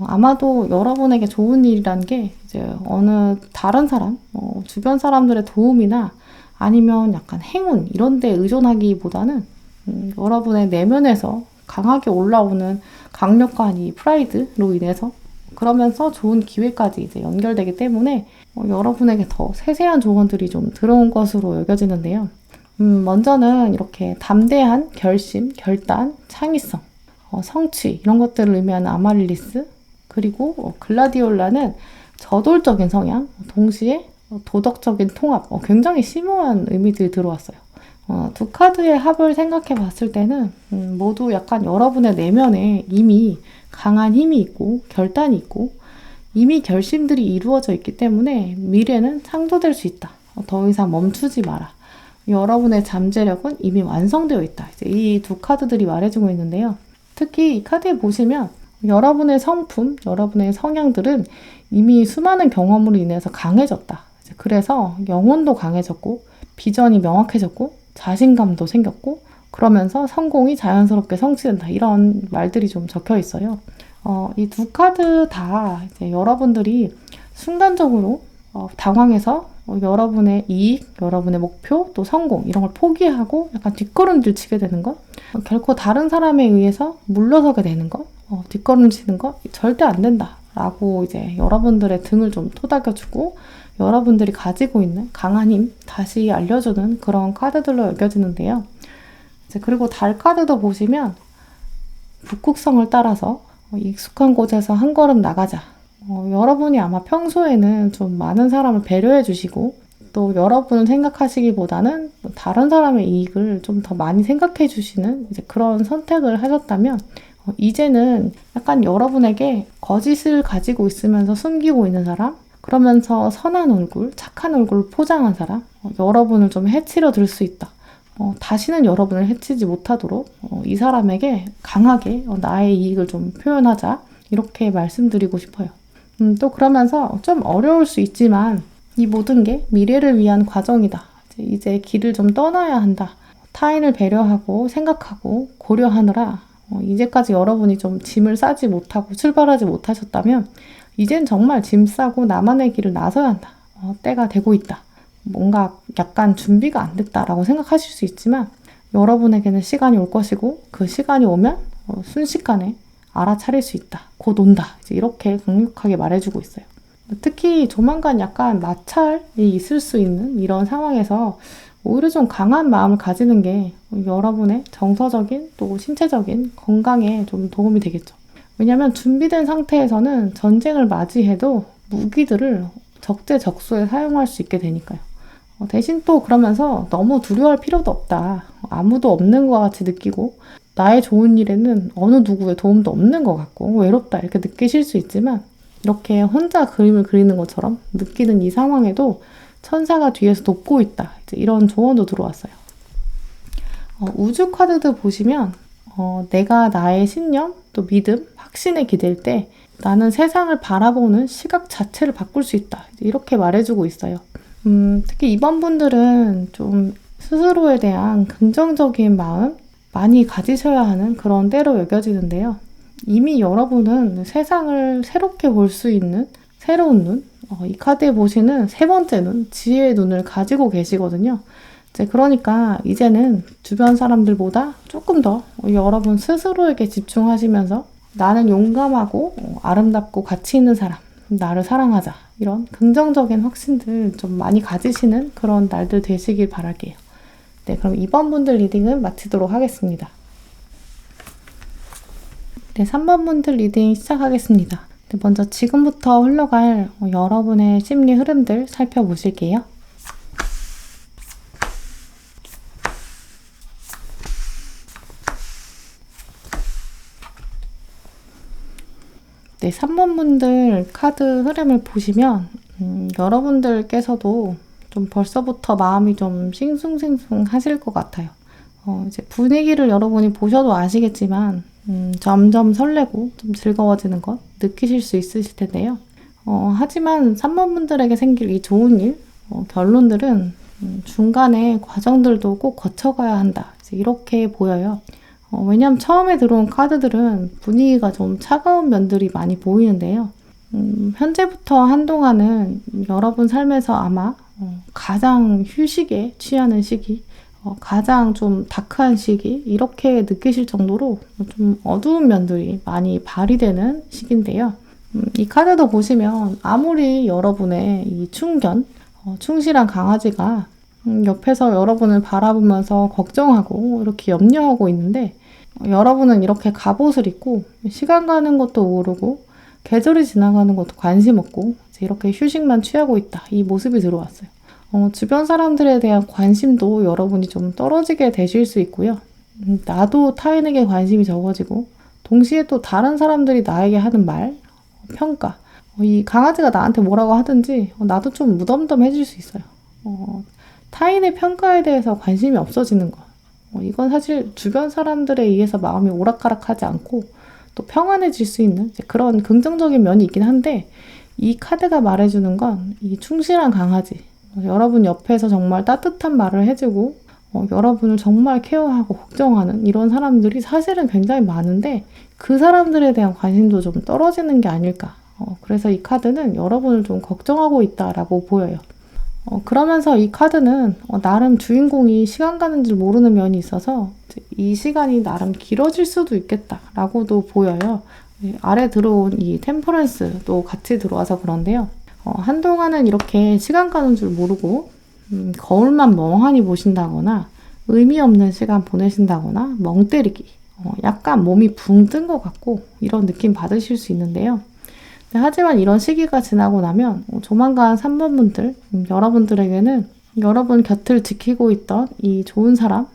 아마도 여러분에게 좋은 일이란 게 이제 어느 다른 사람, 주변 사람들의 도움이나 아니면 약간 행운 이런 데 의존하기보다는 여러분의 내면에서 강하게 올라오는 강력한 이 프라이드로 인해서 그러면서 좋은 기회까지 이제 연결되기 때문에 여러분에게 더 세세한 조언들이 좀 들어온 것으로 여겨지는데요. 먼저는 이렇게 담대한 결심, 결단, 창의성, 성취 이런 것들을 의미하는 아마릴리스, 그리고 글라디올라는 저돌적인 성향, 동시에 도덕적인 통합, 굉장히 심오한 의미들이 들어왔어요. 두 카드의 합을 생각해 봤을 때는 모두 약간 여러분의 내면에 이미 강한 힘이 있고 결단이 있고 이미 결심들이 이루어져 있기 때문에 미래는 창조될 수 있다. 더 이상 멈추지 마라. 여러분의 잠재력은 이미 완성되어 있다. 이 두 카드들이 말해주고 있는데요. 특히 이 카드에 보시면 여러분의 성품, 여러분의 성향들은 이미 수많은 경험으로 인해서 강해졌다. 그래서 영혼도 강해졌고, 비전이 명확해졌고, 자신감도 생겼고, 그러면서 성공이 자연스럽게 성취된다. 이런 말들이 좀 적혀 있어요. 이 두 카드 다 이제 여러분들이 순간적으로 당황해서 여러분의 이익, 여러분의 목표, 또 성공 이런 걸 포기하고 약간 뒷걸음질 치게 되는 것, 결코 다른 사람에 의해서 물러서게 되는 것, 뒷걸음치는 것 절대 안 된다 라고 이제 여러분들의 등을 좀 토닥여주고 여러분들이 가지고 있는 강한 힘 다시 알려주는 그런 카드들로 여겨지는데요. 이제 그리고 달 카드도 보시면 북극성을 따라서 익숙한 곳에서 한 걸음 나가자. 여러분이 아마 평소에는 좀 많은 사람을 배려해 주시고 또 여러분을 생각하시기보다는 다른 사람의 이익을 좀 더 많이 생각해 주시는 이제 그런 선택을 하셨다면 이제는 약간 여러분에게 거짓을 가지고 있으면서 숨기고 있는 사람, 그러면서 선한 얼굴, 착한 얼굴을 포장한 사람, 여러분을 좀 해치려 들 수 있다. 다시는 여러분을 해치지 못하도록 이 사람에게 강하게 나의 이익을 좀 표현하자. 이렇게 말씀드리고 싶어요. 또 그러면서 좀 어려울 수 있지만 이 모든 게 미래를 위한 과정이다. 이제 길을 좀 떠나야 한다. 타인을 배려하고 생각하고 고려하느라 이제까지 여러분이 좀 짐을 싸지 못하고 출발하지 못하셨다면 이젠 정말 짐 싸고 나만의 길을 나서야 한다. 때가 되고 있다. 뭔가 약간 준비가 안 됐다라고 생각하실 수 있지만 여러분에게는 시간이 올 것이고 그 시간이 오면 순식간에 알아차릴 수 있다. 곧 온다. 이제 이렇게 강력하게 말해주고 있어요. 특히 조만간 약간 마찰이 있을 수 있는 이런 상황에서 오히려 좀 강한 마음을 가지는 게 여러분의 정서적인 또 신체적인 건강에 좀 도움이 되겠죠. 왜냐하면 준비된 상태에서는 전쟁을 맞이해도 무기들을 적재적소에 사용할 수 있게 되니까요. 대신 또 그러면서 너무 두려워할 필요도 없다. 아무도 없는 것 같이 느끼고 나의 좋은 일에는 어느 누구의 도움도 없는 것 같고 외롭다 이렇게 느끼실 수 있지만 이렇게 혼자 그림을 그리는 것처럼 느끼는 이 상황에도 천사가 뒤에서 돕고 있다. 이제 이런 조언도 들어왔어요. 우주 카드도 보시면 내가 나의 신념, 또 믿음, 확신에 기댈 때 나는 세상을 바라보는 시각 자체를 바꿀 수 있다. 이렇게 말해주고 있어요. 특히 이번 분들은 좀 스스로에 대한 긍정적인 마음 많이 가지셔야 하는 그런 때로 여겨지는데요. 이미 여러분은 세상을 새롭게 볼 수 있는 새로운 눈, 이 카드에 보시는 세 번째 눈, 지혜의 눈을 가지고 계시거든요. 이제 그러니까 이제는 주변 사람들보다 조금 더 여러분 스스로에게 집중하시면서 나는 용감하고 아름답고 가치 있는 사람, 나를 사랑하자. 이런 긍정적인 확신들 좀 많이 가지시는 그런 날들 되시길 바랄게요. 네, 그럼 이번 분들 리딩은 마치도록 하겠습니다. 네, 3번 분들 리딩 시작하겠습니다. 네, 먼저 지금부터 흘러갈 여러분의 심리 흐름들 살펴보실게요. 네, 3번 분들 카드 흐름을 보시면 여러분들께서도 좀 벌써부터 마음이 좀 싱숭생숭 하실 것 같아요. 이제 분위기를 여러분이 보셔도 아시겠지만 점점 설레고 좀 즐거워지는 것 느끼실 수 있으실 텐데요. 하지만 3번 분들에게 생길 이 좋은 일, 결론들은 중간에 과정들도 꼭 거쳐가야 한다. 이렇게 보여요. 왜냐하면 처음에 들어온 카드들은 분위기가 좀 차가운 면들이 많이 보이는데요. 현재부터 한동안은 여러분 삶에서 아마 가장 휴식에 취하는 시기, 가장 좀 다크한 시기 이렇게 느끼실 정도로 좀 어두운 면들이 많이 발휘되는 시기인데요. 이 카드도 보시면 아무리 여러분의 이 충견, 충실한 강아지가 옆에서 여러분을 바라보면서 걱정하고 이렇게 염려하고 있는데 여러분은 이렇게 갑옷을 입고 시간 가는 것도 모르고 계절이 지나가는 것도 관심 없고 이렇게 휴식만 취하고 있다. 이 모습이 들어왔어요. 주변 사람들에 대한 관심도 여러분이 좀 떨어지게 되실 수 있고요. 나도 타인에게 관심이 적어지고 동시에 또 다른 사람들이 나에게 하는 말, 평가 이 강아지가 나한테 뭐라고 하든지 나도 좀 무덤덤해질 수 있어요. 타인의 평가에 대해서 관심이 없어지는 것 이건 사실 주변 사람들에 의해서 마음이 오락가락하지 않고 또 평안해질 수 있는 이제 그런 긍정적인 면이 있긴 한데, 이 카드가 말해주는 건 이 충실한 강아지, 여러분 옆에서 정말 따뜻한 말을 해주고 여러분을 정말 케어하고 걱정하는 이런 사람들이 사실은 굉장히 많은데, 그 사람들에 대한 관심도 좀 떨어지는 게 아닐까. 그래서 이 카드는 여러분을 좀 걱정하고 있다라고 보여요. 그러면서 이 카드는 나름 주인공이 시간 가는 줄 모르는 면이 있어서 이 시간이 나름 길어질 수도 있겠다라고도 보여요. 아래 들어온 이 템퍼런스도 같이 들어와서 그런데요. 한동안은 이렇게 시간 가는 줄 모르고 거울만 멍하니 보신다거나 의미 없는 시간 보내신다거나 멍 때리기, 약간 몸이 붕 뜬 것 같고 이런 느낌 받으실 수 있는데요. 하지만 이런 시기가 지나고 나면 조만간 3번 분들, 여러분들에게는 여러분 곁을 지키고 있던 이 좋은 사람,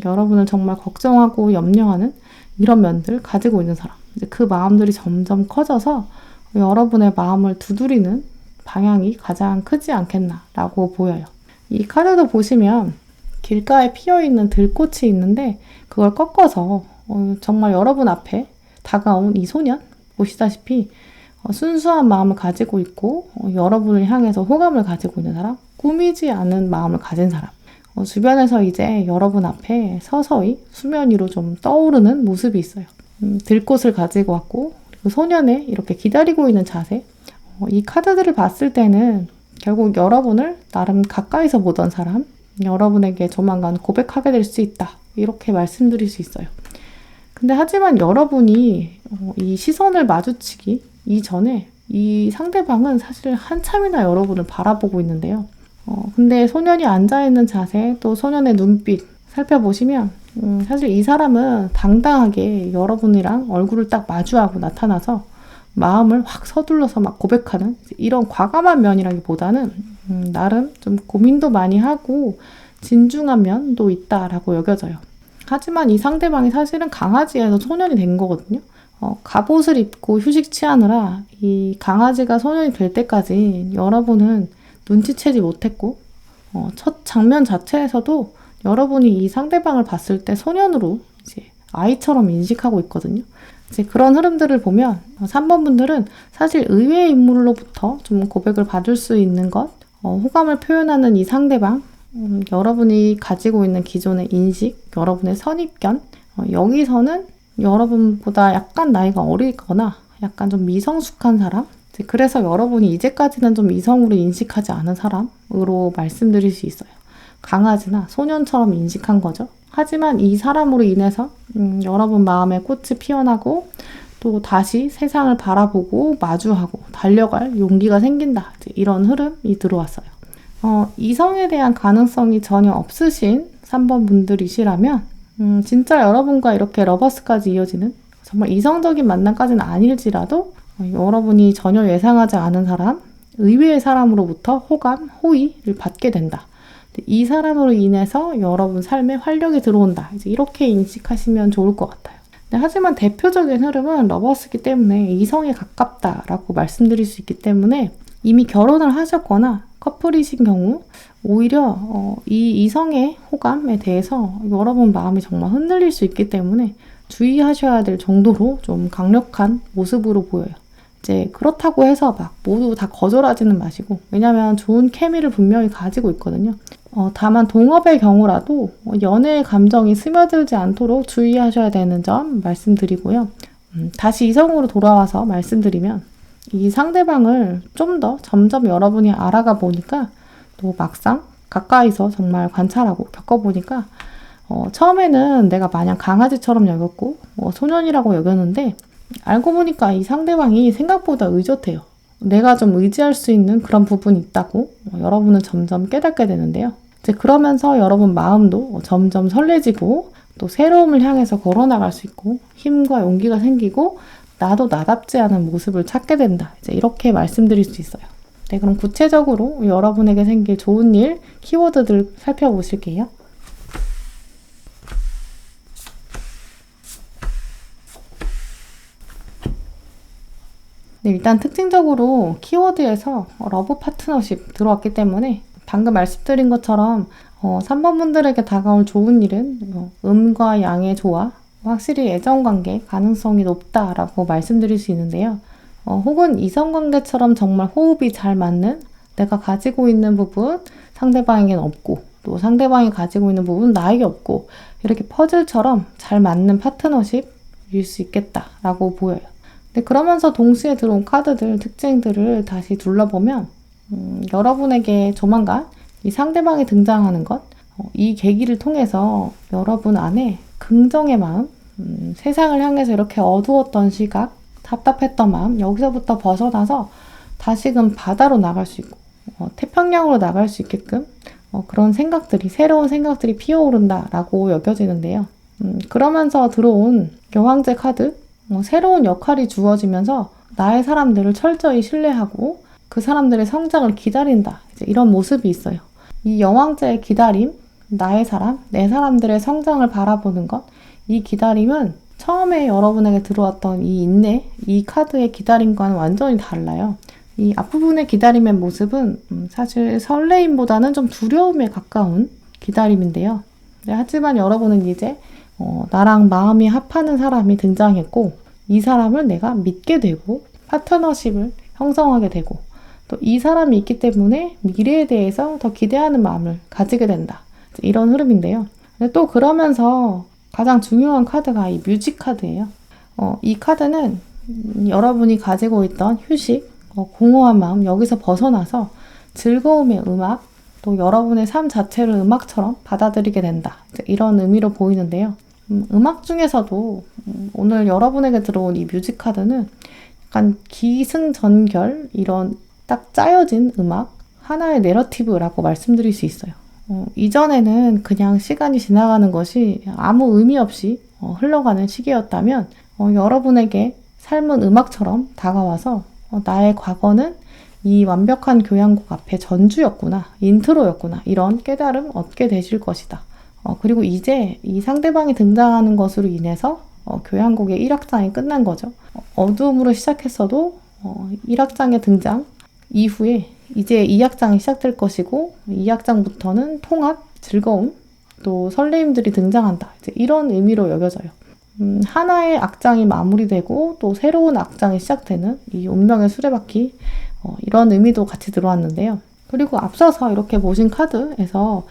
여러분을 정말 걱정하고 염려하는 이런 면들 가지고 있는 사람, 그 마음들이 점점 커져서 여러분의 마음을 두드리는 방향이 가장 크지 않겠나라고 보여요. 이 카드도 보시면 길가에 피어있는 들꽃이 있는데, 그걸 꺾어서 정말 여러분 앞에 다가온 이 소년, 보시다시피 순수한 마음을 가지고 있고 여러분을 향해서 호감을 가지고 있는 사람, 꾸미지 않은 마음을 가진 사람, 주변에서 이제 여러분 앞에 서서히 수면 위로 좀 떠오르는 모습이 있어요. 들꽃을 가지고 왔고, 그리고 소년의 이렇게 기다리고 있는 자세, 이 카드들을 봤을 때는 결국 여러분을 나름 가까이서 보던 사람, 여러분에게 조만간 고백하게 될 수 있다, 이렇게 말씀드릴 수 있어요. 근데 하지만 여러분이 이 시선을 마주치기 이전에 이 상대방은 사실 한참이나 여러분을 바라보고 있는데요. 근데 소년이 앉아있는 자세, 또 소년의 눈빛 살펴보시면 사실 이 사람은 당당하게 여러분이랑 얼굴을 딱 마주하고 나타나서 마음을 확 서둘러서 막 고백하는 이런 과감한 면이라기보다는 나름 좀 고민도 많이 하고 진중한 면도 있다라고 여겨져요. 하지만 이 상대방이 사실은 강아지에서 소년이 된 거거든요. 갑옷을 입고 휴식 취하느라 이 강아지가 소년이 될 때까지 여러분은 눈치채지 못했고, 첫 장면 자체에서도 여러분이 이 상대방을 봤을 때 소년으로 이제 아이처럼 인식하고 있거든요. 이제 그런 흐름들을 보면 3번 분들은 사실 의외의 인물로부터 좀 고백을 받을 수 있는 것, 호감을 표현하는 이 상대방, 여러분이 가지고 있는 기존의 인식, 여러분의 선입견, 여기서는 여러분보다 약간 나이가 어리거나 약간 좀 미성숙한 사람, 그래서 여러분이 이제까지는 좀 이성으로 인식하지 않은 사람으로 말씀드릴 수 있어요. 강아지나 소년처럼 인식한 거죠. 하지만 이 사람으로 인해서 여러분 마음에 꽃이 피어나고 또 다시 세상을 바라보고 마주하고 달려갈 용기가 생긴다, 이런 흐름이 들어왔어요. 이성에 대한 가능성이 전혀 없으신 3번 분들이시라면 진짜 여러분과 이렇게 러버스까지 이어지는 정말 이성적인 만남까지는 아닐지라도 여러분이 전혀 예상하지 않은 사람, 의외의 사람으로부터 호감, 호의를 받게 된다. 이 사람으로 인해서 여러분 삶에 활력이 들어온다, 이제 이렇게 인식하시면 좋을 것 같아요. 하지만 대표적인 흐름은 러버스기 때문에 이성에 가깝다라고 말씀드릴 수 있기 때문에 이미 결혼을 하셨거나 커플이신 경우 오히려 이 이성의 호감에 대해서 여러분 마음이 정말 흔들릴 수 있기 때문에 주의하셔야 될 정도로 좀 강력한 모습으로 보여요. 이제 그렇다고 해서 막 모두 다 거절하지는 마시고, 왜냐면 좋은 케미를 분명히 가지고 있거든요. 다만 동업의 경우라도 연애의 감정이 스며들지 않도록 주의하셔야 되는 점 말씀드리고요. 다시 이성으로 돌아와서 말씀드리면 이 상대방을 좀 더 점점 여러분이 알아가 보니까 또 막상 가까이서 정말 관찰하고 겪어보니까 처음에는 내가 마냥 강아지처럼 여겼고 소년이라고 여겼는데 알고 보니까 이 상대방이 생각보다 의젓해요. 내가 좀 의지할 수 있는 그런 부분이 있다고 여러분은 점점 깨닫게 되는데요. 이제 그러면서 여러분 마음도 점점 설레지고 또 새로움을 향해서 걸어나갈 수 있고 힘과 용기가 생기고 나도 나답지 않은 모습을 찾게 된다, 이제 이렇게 말씀드릴 수 있어요. 네, 그럼 구체적으로 여러분에게 생길 좋은 일 키워드들 살펴보실게요. 네, 일단 특징적으로 키워드에서 러브 파트너십 들어왔기 때문에 방금 말씀드린 것처럼 3번 분들에게 다가올 좋은 일은 음과 양의 조화, 확실히 애정관계 가능성이 높다라고 말씀드릴 수 있는데요. 혹은 이성관계처럼 정말 호흡이 잘 맞는 내가 가지고 있는 부분 상대방에겐 없고 또 상대방이 가지고 있는 부분 나에게 없고 이렇게 퍼즐처럼 잘 맞는 파트너십일 수 있겠다라고 보여요. 근데 그러면서 동시에 들어온 카드들, 특징들을 다시 둘러보면 여러분에게 조만간 이 상대방이 등장하는 것, 이 계기를 통해서 여러분 안에 긍정의 마음, 세상을 향해서 이렇게 어두웠던 시각, 답답했던 마음, 여기서부터 벗어나서 다시금 바다로 나갈 수 있고 태평양으로 나갈 수 있게끔 그런 생각들이, 새로운 생각들이 피어오른다라고 여겨지는데요. 그러면서 들어온 여왕제 카드, 새로운 역할이 주어지면서 나의 사람들을 철저히 신뢰하고 그 사람들의 성장을 기다린다. 이제 이런 모습이 있어요. 이 여왕제의 기다림, 나의 사람, 내 사람들의 성장을 바라보는 것, 이 기다림은 처음에 여러분에게 들어왔던 이 인내, 이 카드의 기다림과는 완전히 달라요. 이 앞부분의 기다림의 모습은 사실 설레임보다는 좀 두려움에 가까운 기다림인데요. 네, 하지만 여러분은 이제 나랑 마음이 합하는 사람이 등장했고 이 사람을 내가 믿게 되고 파트너십을 형성하게 되고 또 이 사람이 있기 때문에 미래에 대해서 더 기대하는 마음을 가지게 된다. 이런 흐름인데요. 또 그러면서 가장 중요한 카드가 이 뮤직 카드예요. 이 카드는 여러분이 가지고 있던 휴식, 공허한 마음 여기서 벗어나서 즐거움의 음악, 또 여러분의 삶 자체를 음악처럼 받아들이게 된다. 이런 의미로 보이는데요. 음악 중에서도 오늘 여러분에게 들어온 이 뮤직 카드는 약간 기승전결 이런 딱 짜여진 음악, 하나의 내러티브라고 말씀드릴 수 있어요. 이전에는 그냥 시간이 지나가는 것이 아무 의미 없이 흘러가는 시기였다면 여러분에게 삶은 음악처럼 다가와서 나의 과거는 이 완벽한 교향곡 앞에 전주였구나, 인트로였구나 이런 깨달음 얻게 되실 것이다. 그리고 이제 이 상대방이 등장하는 것으로 인해서 교향곡의 1악장이 끝난 거죠. 어두움으로 시작했어도 1악장의 등장 이후에 이제 2악장이 시작될 것이고 2악장부터는 통합, 즐거움, 또 설레임들이 등장한다. 이제 이런 의미로 여겨져요. 하나의 악장이 마무리되고 또 새로운 악장이 시작되는 이 운명의 수레바퀴 이런 의미도 같이 들어왔는데요. 그리고 앞서서 이렇게 보신 카드에서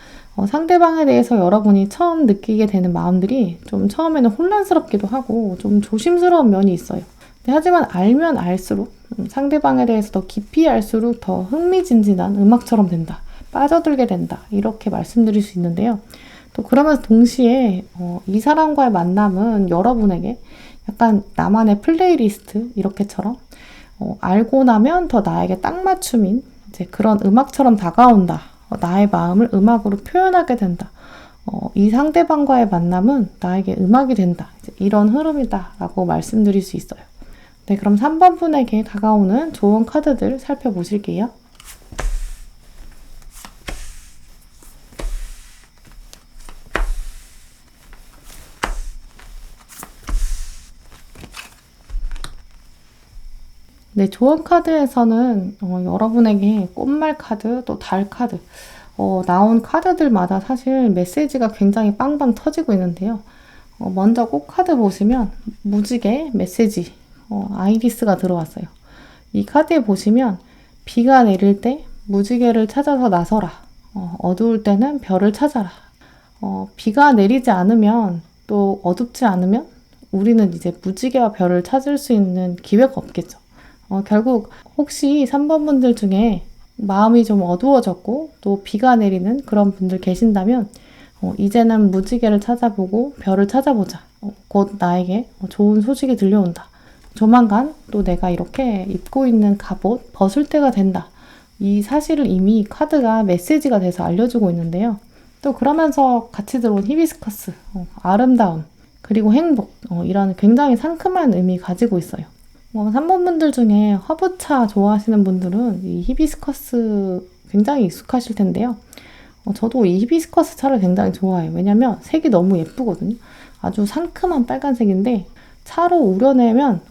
상대방에 대해서 여러분이 처음 느끼게 되는 마음들이 좀 처음에는 혼란스럽기도 하고 좀 조심스러운 면이 있어요. 하지만 알면 알수록 상대방에 대해서 더 깊이 알수록 더 흥미진진한 음악처럼 된다. 빠져들게 된다. 이렇게 말씀드릴 수 있는데요. 또 그러면서 동시에 이 사람과의 만남은 여러분에게 약간 나만의 플레이리스트 이렇게처럼 알고 나면 더 나에게 딱 맞춤인 이제 그런 음악처럼 다가온다. 나의 마음을 음악으로 표현하게 된다. 이 상대방과의 만남은 나에게 음악이 된다. 이제 이런 흐름이다라고 말씀드릴 수 있어요. 네, 그럼 3번 분에게 다가오는 좋은 카드들 살펴보실게요. 네, 좋은 카드에서는 여러분에게 꽃말 카드, 또 달 카드 나온 카드들마다 사실 메시지가 굉장히 빵빵 터지고 있는데요. 먼저 꽃 카드 보시면 무지개 메시지 아이리스가 들어왔어요. 이 카드에 보시면 비가 내릴 때 무지개를 찾아서 나서라. 어두울 때는 별을 찾아라. 비가 내리지 않으면 또 어둡지 않으면 우리는 이제 무지개와 별을 찾을 수 있는 기회가 없겠죠. 결국 혹시 3번 분들 중에 마음이 좀 어두워졌고 또 비가 내리는 그런 분들 계신다면 이제는 무지개를 찾아보고 별을 찾아보자. 곧 나에게 좋은 소식이 들려온다. 조만간 또 내가 이렇게 입고 있는 갑옷 벗을 때가 된다. 이 사실을 이미 카드가 메시지가 돼서 알려주고 있는데요. 또 그러면서 같이 들어온 히비스커스, 아름다움, 그리고 행복 이런 굉장히 상큼한 의미 가지고 있어요. 3번 분들 중에 허브차 좋아하시는 분들은 이 히비스커스 굉장히 익숙하실 텐데요. 저도 이 히비스커스 차를 굉장히 좋아해요. 왜냐면 색이 너무 예쁘거든요. 아주 상큼한 빨간색인데 차로 우려내면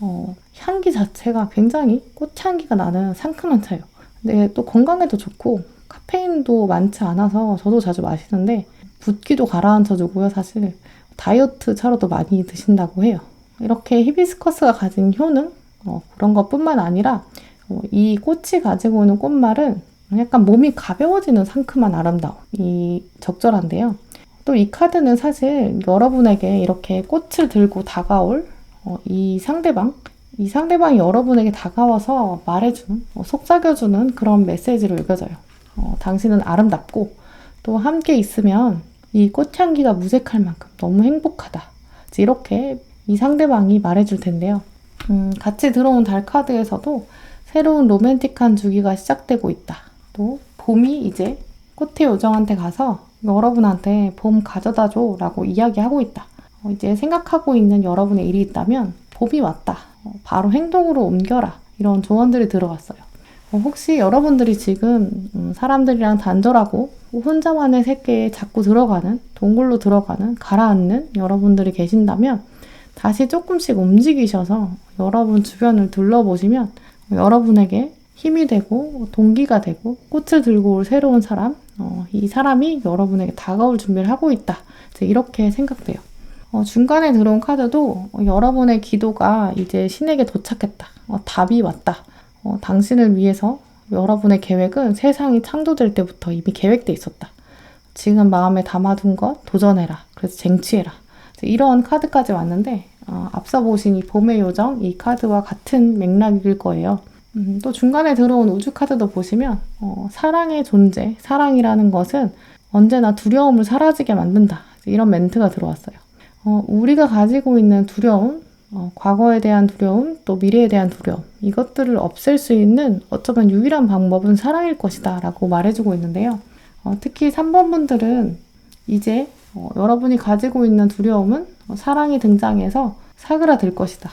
향기 자체가 굉장히 꽃향기가 나는 상큼한 차예요. 근데 또 건강에도 좋고 카페인도 많지 않아서 저도 자주 마시는데 붓기도 가라앉혀주고요. 사실 다이어트차로도 많이 드신다고 해요. 이렇게 히비스커스가 가진 효능, 그런 것뿐만 아니라 이 꽃이 가지고 있는 꽃말은 약간 몸이 가벼워지는 상큼한 아름다움이 적절한데요. 또 이 카드는 사실 여러분에게 이렇게 꽃을 들고 다가올 이 상대방이 여러분에게 다가와서 말해주는, 속삭여주는 그런 메시지로 여겨져요. 당신은 아름답고 또 함께 있으면 이 꽃향기가 무색할 만큼 너무 행복하다. 이렇게 이 상대방이 말해줄 텐데요. 같이 들어온 달 카드에서도 새로운 로맨틱한 주기가 시작되고 있다. 또 봄이 이제 꽃의 요정한테 가서 여러분한테 봄 가져다 줘 라고 이야기하고 있다. 이제 생각하고 있는 여러분의 일이 있다면 봄이 왔다. 바로 행동으로 옮겨라. 이런 조언들이 들어왔어요. 혹시 여러분들이 지금 사람들이랑 단절하고 혼자만의 세계에 자꾸 들어가는, 동굴로 들어가는, 가라앉는 여러분들이 계신다면 다시 조금씩 움직이셔서 여러분 주변을 둘러보시면 여러분에게 힘이 되고 동기가 되고 꽃을 들고 올 새로운 사람, 이 사람이 여러분에게 다가올 준비를 하고 있다. 이렇게 생각돼요. 중간에 들어온 카드도 여러분의 기도가 이제 신에게 도착했다. 답이 왔다. 당신을 위해서 여러분의 계획은 세상이 창조될 때부터 이미 계획돼 있었다. 지금 마음에 담아둔 것 도전해라. 그래서 쟁취해라. 이런 카드까지 왔는데 앞서 보신 이 봄의 요정, 이 카드와 같은 맥락일 거예요. 또 중간에 들어온 우주 카드도 보시면 사랑의 존재, 사랑이라는 것은 언제나 두려움을 사라지게 만든다. 이런 멘트가 들어왔어요. 우리가 가지고 있는 두려움, 과거에 대한 두려움, 또 미래에 대한 두려움, 이것들을 없앨 수 있는 어쩌면 유일한 방법은 사랑일 것이다 라고 말해주고 있는데요. 특히 3번 분들은 이제 여러분이 가지고 있는 두려움은 사랑이 등장해서 사그라들 것이다.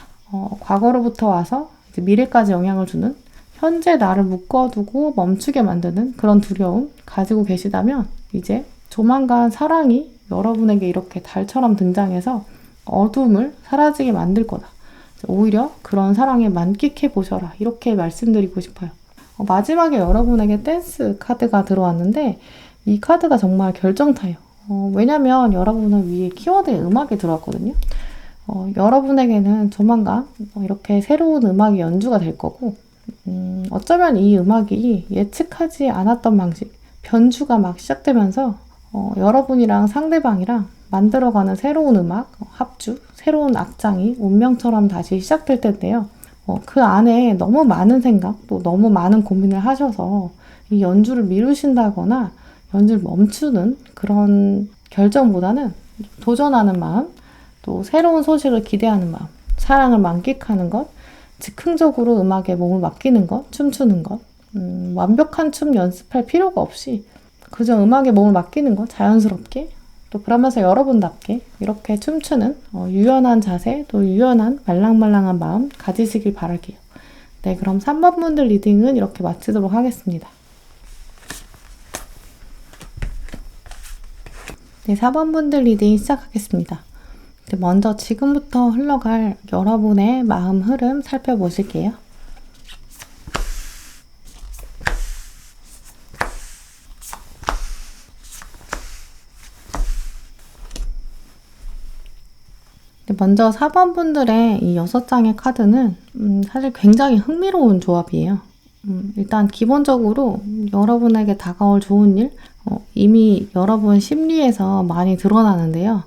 과거로부터 와서 이제 미래까지 영향을 주는, 현재 나를 묶어두고 멈추게 만드는 그런 두려움 가지고 계시다면 이제 조만간 사랑이 여러분에게 이렇게 달처럼 등장해서 어둠을 사라지게 만들 거다. 오히려 그런 사랑에 만끽해 보셔라. 이렇게 말씀드리고 싶어요. 마지막에 여러분에게 댄스 카드가 들어왔는데 이 카드가 정말 결정타예요. 왜냐면 여러분은 위에 키워드에 음악이 들어왔거든요. 여러분에게는 조만간 이렇게 새로운 음악이 연주가 될 거고 어쩌면 이 음악이 예측하지 않았던 방식, 변주가 막 시작되면서 여러분이랑 상대방이랑 만들어가는 새로운 음악, 합주, 새로운 악장이 운명처럼 다시 시작될 텐데요. 그 안에 너무 많은 생각, 또 너무 많은 고민을 하셔서 이 연주를 미루신다거나 연주를 멈추는 그런 결정보다는 도전하는 마음, 또 새로운 소식을 기대하는 마음, 사랑을 만끽하는 것, 즉흥적으로 음악에 몸을 맡기는 것, 춤추는 것, 완벽한 춤 연습할 필요가 없이 그저 음악에 몸을 맡기는 것, 자연스럽게 또 그러면서 여러분답게 이렇게 춤추는 유연한 자세, 또 유연한 말랑말랑한 마음 가지시길 바랄게요. 네, 그럼 3번 분들 리딩은 이렇게 마치도록 하겠습니다. 네, 4번 분들 리딩 시작하겠습니다. 먼저 지금부터 흘러갈 여러분의 마음 흐름 살펴보실게요. 먼저 4번 분들의 이 6장의 카드는 사실 굉장히 흥미로운 조합이에요. 일단 기본적으로 여러분에게 다가올 좋은 일, 이미 여러분 심리에서 많이 드러나는데요.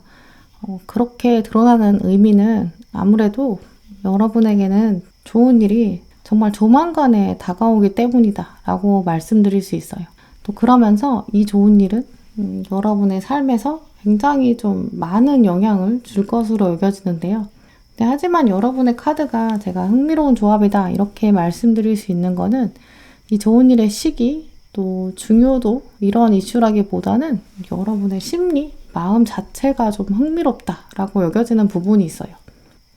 그렇게 드러나는 의미는 아무래도 여러분에게는 좋은 일이 정말 조만간에 다가오기 때문이다 라고 말씀드릴 수 있어요. 또 그러면서 이 좋은 일은 여러분의 삶에서 굉장히 좀 많은 영향을 줄 것으로 여겨지는데요. 하지만 여러분의 카드가 제가 흥미로운 조합이다 이렇게 말씀드릴 수 있는 거는 이 좋은 일의 시기, 또 중요도 이런 이슈라기보다는 여러분의 심리, 마음 자체가 좀 흥미롭다라고 여겨지는 부분이 있어요.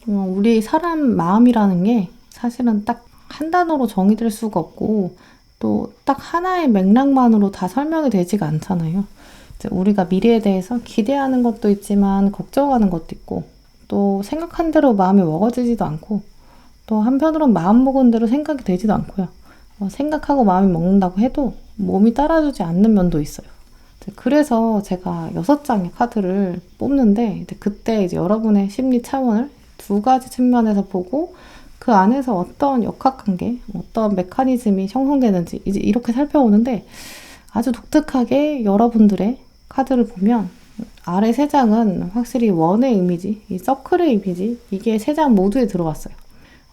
우리 사람 마음이라는 게 사실은 딱 한 단어로 정의될 수가 없고 또 딱 하나의 맥락만으로 다 설명이 되지가 않잖아요. 우리가 미래에 대해서 기대하는 것도 있지만 걱정하는 것도 있고 또 생각한 대로 마음이 먹어지지도 않고 또 한편으로는 마음 먹은 대로 생각이 되지도 않고요. 생각하고 마음이 먹는다고 해도 몸이 따라주지 않는 면도 있어요. 그래서 제가 6장의 카드를 뽑는데 그때 이제 여러분의 심리 차원을 두 가지 측면에서 보고 그 안에서 어떤 역학관계, 어떤 메커니즘이 형성되는지 이제 이렇게 살펴보는데 아주 독특하게 여러분들의 카드를 보면 아래 3장은 확실히 원의 이미지, 이 서클의 이미지 이게 3장 모두에 들어왔어요.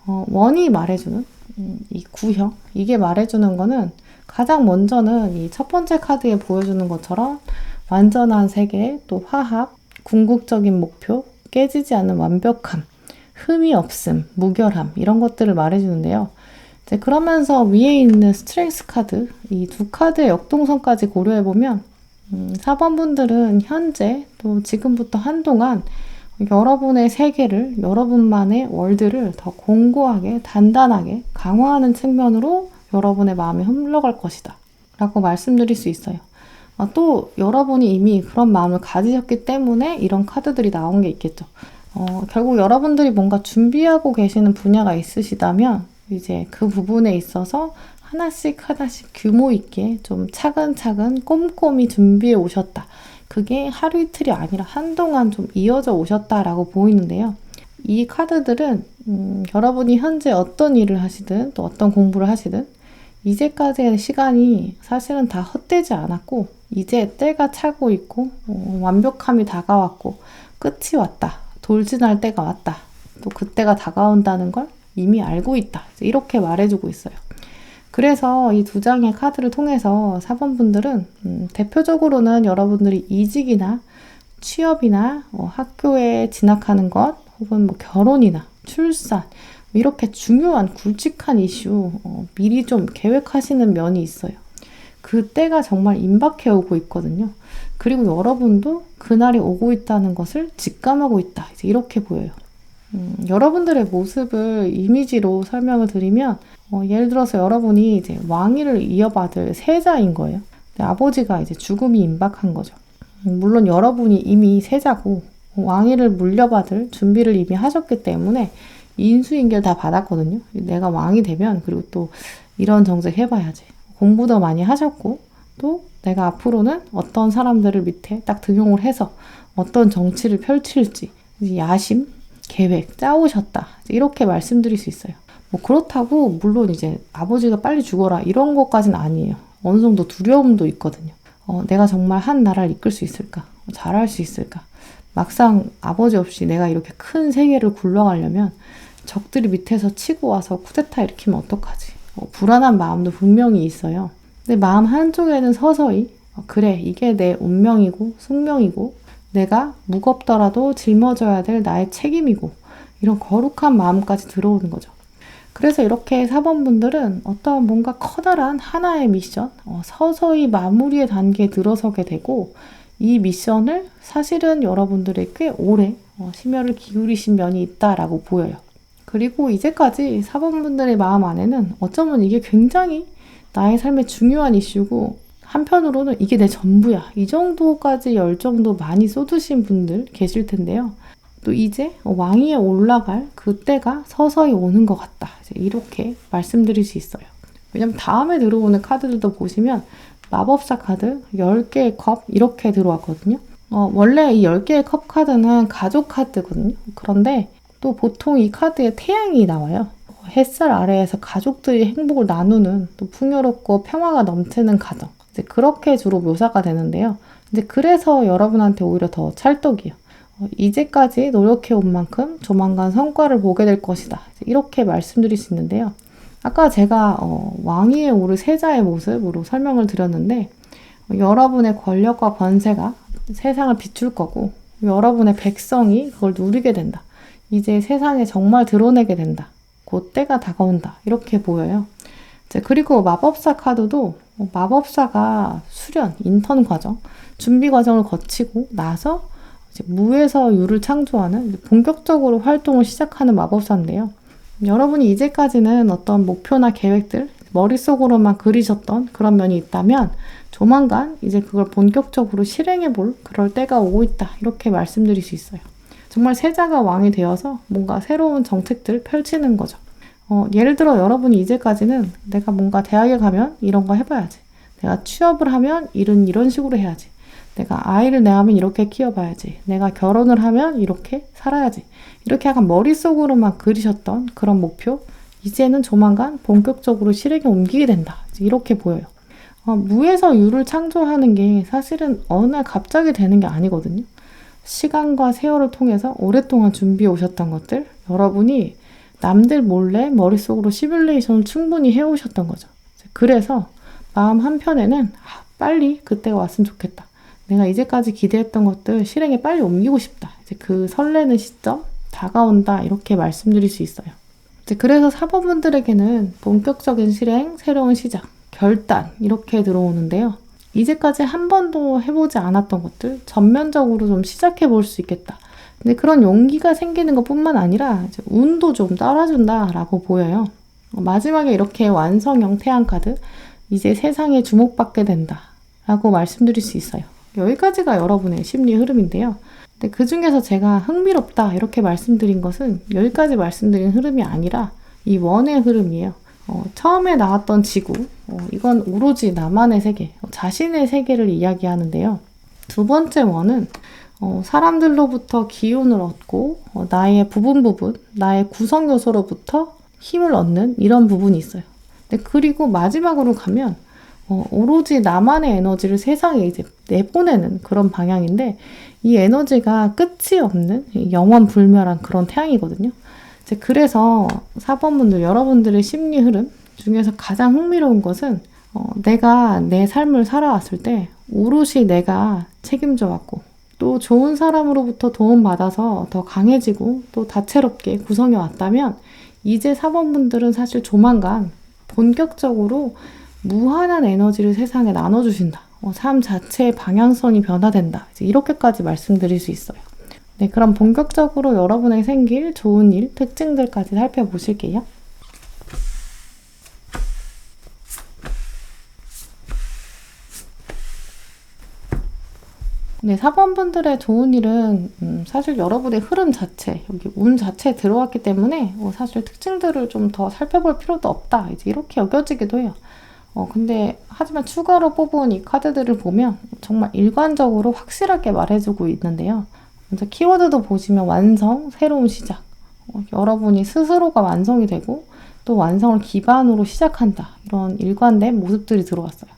원이 말해주는 이 구형, 이게 말해주는 거는 가장 먼저는 이 첫 번째 카드에 보여주는 것처럼 완전한 세계, 또 화합, 궁극적인 목표, 깨지지 않는 완벽함, 흠이 없음, 무결함 이런 것들을 말해주는데요. 이제 그러면서 위에 있는 스트렝스 카드, 이 두 카드의 역동성까지 고려해보면 4번 분들은 현재 또 지금부터 한동안 여러분의 세계를, 여러분만의 월드를 더 공고하게, 단단하게 강화하는 측면으로 여러분의 마음이 흘러갈 것이다 라고 말씀드릴 수 있어요. 또 여러분이 이미 그런 마음을 가지셨기 때문에 이런 카드들이 나온 게 있겠죠. 결국 여러분들이 뭔가 준비하고 계시는 분야가 있으시다면 이제 그 부분에 있어서 하나씩 규모 있게 좀 차근차근 꼼꼼히 준비해 오셨다. 그게 하루 이틀이 아니라 한동안 좀 이어져 오셨다라고 보이는데요. 이 카드들은 여러분이 현재 어떤 일을 하시든 또 어떤 공부를 하시든 이제까지의 시간이 사실은 다 헛되지 않았고 이제 때가 차고 있고 완벽함이 다가왔고 끝이 왔다. 돌진할 때가 왔다. 또 그때가 다가온다는 걸 이미 알고 있다. 이렇게 말해주고 있어요. 그래서 이 2장의 카드를 통해서 4번 분들은 대표적으로는 여러분들이 이직이나 취업이나 학교에 진학하는 것 혹은 뭐 결혼이나 출산 이렇게 중요한 굵직한 이슈 미리 좀 계획하시는 면이 있어요. 그때가 정말 임박해 오고 있거든요. 그리고 여러분도 그날이 오고 있다는 것을 직감하고 있다. 이제 이렇게 보여요. 여러분들의 모습을 이미지로 설명을 드리면 예를 들어서 여러분이 이제 왕위를 이어받을 세자인 거예요. 아버지가 이제 죽음이 임박한 거죠. 물론 여러분이 이미 세자고 왕위를 물려받을 준비를 이미 하셨기 때문에 인수인계를 다 받았거든요. 내가 왕이 되면 그리고 또 이런 정책 해봐야지. 공부도 많이 하셨고 또 내가 앞으로는 어떤 사람들을 밑에 딱 등용을 해서 어떤 정치를 펼칠지 야심, 계획 짜오셨다. 이렇게 말씀드릴 수 있어요. 뭐 그렇다고 물론 이제 아버지가 빨리 죽어라 이런 것까지는 아니에요. 어느 정도 두려움도 있거든요. 내가 정말 한 나라를 이끌 수 있을까? 잘할 수 있을까? 막상 아버지 없이 내가 이렇게 큰 세계를 굴러가려면 적들이 밑에서 치고 와서 쿠데타 일으키면 어떡하지? 불안한 마음도 분명히 있어요. 근데 마음 한쪽에는 서서히 그래 이게 내 운명이고 숙명이고 내가 무겁더라도 짊어져야 될 나의 책임이고 이런 거룩한 마음까지 들어오는 거죠. 그래서 이렇게 4번 분들은 어떤 뭔가 커다란 하나의 미션, 서서히 마무리의 단계에 들어서게 되고 이 미션을 사실은 여러분들이 꽤 오래 심혈을 기울이신 면이 있다라고 보여요. 그리고 이제까지 4번 분들의 마음 안에는 어쩌면 이게 굉장히 나의 삶에 중요한 이슈고 한편으로는 이게 내 전부야. 이 정도까지 열정도 많이 쏟으신 분들 계실 텐데요. 또 이제 왕위에 올라갈 그때가 서서히 오는 것 같다. 이렇게 말씀드릴 수 있어요. 왜냐면 다음에 들어오는 카드들도 보시면 마법사 카드 10개의 컵 이렇게 들어왔거든요. 원래 이 10개의 컵 카드는 가족 카드거든요. 그런데 또 보통 이 카드에 태양이 나와요. 햇살 아래에서 가족들이 행복을 나누는 또 풍요롭고 평화가 넘치는 가정. 이제 그렇게 주로 묘사가 되는데요. 이제 그래서 여러분한테 오히려 더 찰떡이에요. 이제까지 노력해온 만큼 조만간 성과를 보게 될 것이다. 이렇게 말씀드릴 수 있는데요. 아까 제가 왕위에 오를 세자의 모습으로 설명을 드렸는데 여러분의 권력과 권세가 세상을 비출 거고 여러분의 백성이 그걸 누리게 된다. 이제 세상에 정말 드러내게 된다. 그 때가 다가온다. 이렇게 보여요. 그리고 마법사 카드도 마법사가 수련, 인턴 과정, 준비 과정을 거치고 나서 이제 무에서 유를 창조하는 본격적으로 활동을 시작하는 마법사인데요. 여러분이 이제까지는 어떤 목표나 계획들 머릿속으로만 그리셨던 그런 면이 있다면 조만간 이제 그걸 본격적으로 실행해 볼 그럴 때가 오고 있다. 이렇게 말씀드릴 수 있어요. 정말 세자가 왕이 되어서 뭔가 새로운 정책들 펼치는 거죠. 예를 들어 여러분이 이제까지는 내가 뭔가 대학에 가면 이런 거 해봐야지. 내가 취업을 하면 일은 이런 식으로 해야지. 내가 아이를 낳으면 이렇게 키워봐야지. 내가 결혼을 하면 이렇게 살아야지. 이렇게 약간 머릿속으로만 그리셨던 그런 목표, 이제는 조만간 본격적으로 실행에 옮기게 된다. 이렇게 보여요. 무에서 유를 창조하는 게 사실은 어느 날 갑자기 되는 게 아니거든요. 시간과 세월을 통해서 오랫동안 준비해 오셨던 것들, 여러분이 남들 몰래 머릿속으로 시뮬레이션을 충분히 해오셨던 거죠. 그래서 마음 한편에는 빨리 그때가 왔으면 좋겠다. 내가 이제까지 기대했던 것들 실행에 빨리 옮기고 싶다. 이제 그 설레는 시점 다가온다. 이렇게 말씀드릴 수 있어요. 이제 그래서 사범분들에게는 본격적인 실행, 새로운 시작, 결단 이렇게 들어오는데요. 이제까지 한 번도 해보지 않았던 것들 전면적으로 좀 시작해 볼 수 있겠다. 근데 그런 용기가 생기는 것뿐만 아니라 이제 운도 좀 따라준다라고 보여요. 마지막에 이렇게 완성형 태양 카드, 이제 세상에 주목받게 된다 라고 말씀드릴 수 있어요. 여기까지가 여러분의 심리 흐름인데요. 근데 그 중에서 제가 흥미롭다 이렇게 말씀드린 것은 여기까지 말씀드린 흐름이 아니라 이 원의 흐름이에요. 처음에 나왔던 지구, 이건 오로지 나만의 세계, 자신의 세계를 이야기하는데요. 두 번째 원은 사람들로부터 기운을 얻고 나의 부분, 나의 구성 요소로부터 힘을 얻는 이런 부분이 있어요. 그리고 마지막으로 가면 오로지 나만의 에너지를 세상에 이제 내보내는 그런 방향인데 이 에너지가 끝이 없는 영원 불멸한 그런 태양이거든요. 이제 그래서 사범분들 여러분들의 심리 흐름 중에서 가장 흥미로운 것은 내가 내 삶을 살아왔을 때 오롯이 내가 책임져 왔고 또 좋은 사람으로부터 도움받아서 더 강해지고 또 다채롭게 구성해 왔다면 이제 사범분들은 사실 조만간 본격적으로 무한한 에너지를 세상에 나눠주신다. 삶 자체의 방향성이 변화된다. 이제 이렇게까지 말씀드릴 수 있어요. 네, 그럼 본격적으로 여러분에게 생길 좋은 일, 특징들까지 살펴보실게요. 네, 사범분들의 좋은 일은 사실 여러분의 흐름 자체, 여기 운 자체에 들어왔기 때문에 사실 특징들을 좀 더 살펴볼 필요도 없다. 이제 이렇게 여겨지기도 해요. 근데 하지만 추가로 뽑은 이 카드들을 보면 정말 일관적으로 확실하게 말해주고 있는데요. 먼저 키워드도 보시면 완성, 새로운 시작. 여러분이 스스로가 완성이 되고 또 완성을 기반으로 시작한다. 이런 일관된 모습들이 들어왔어요.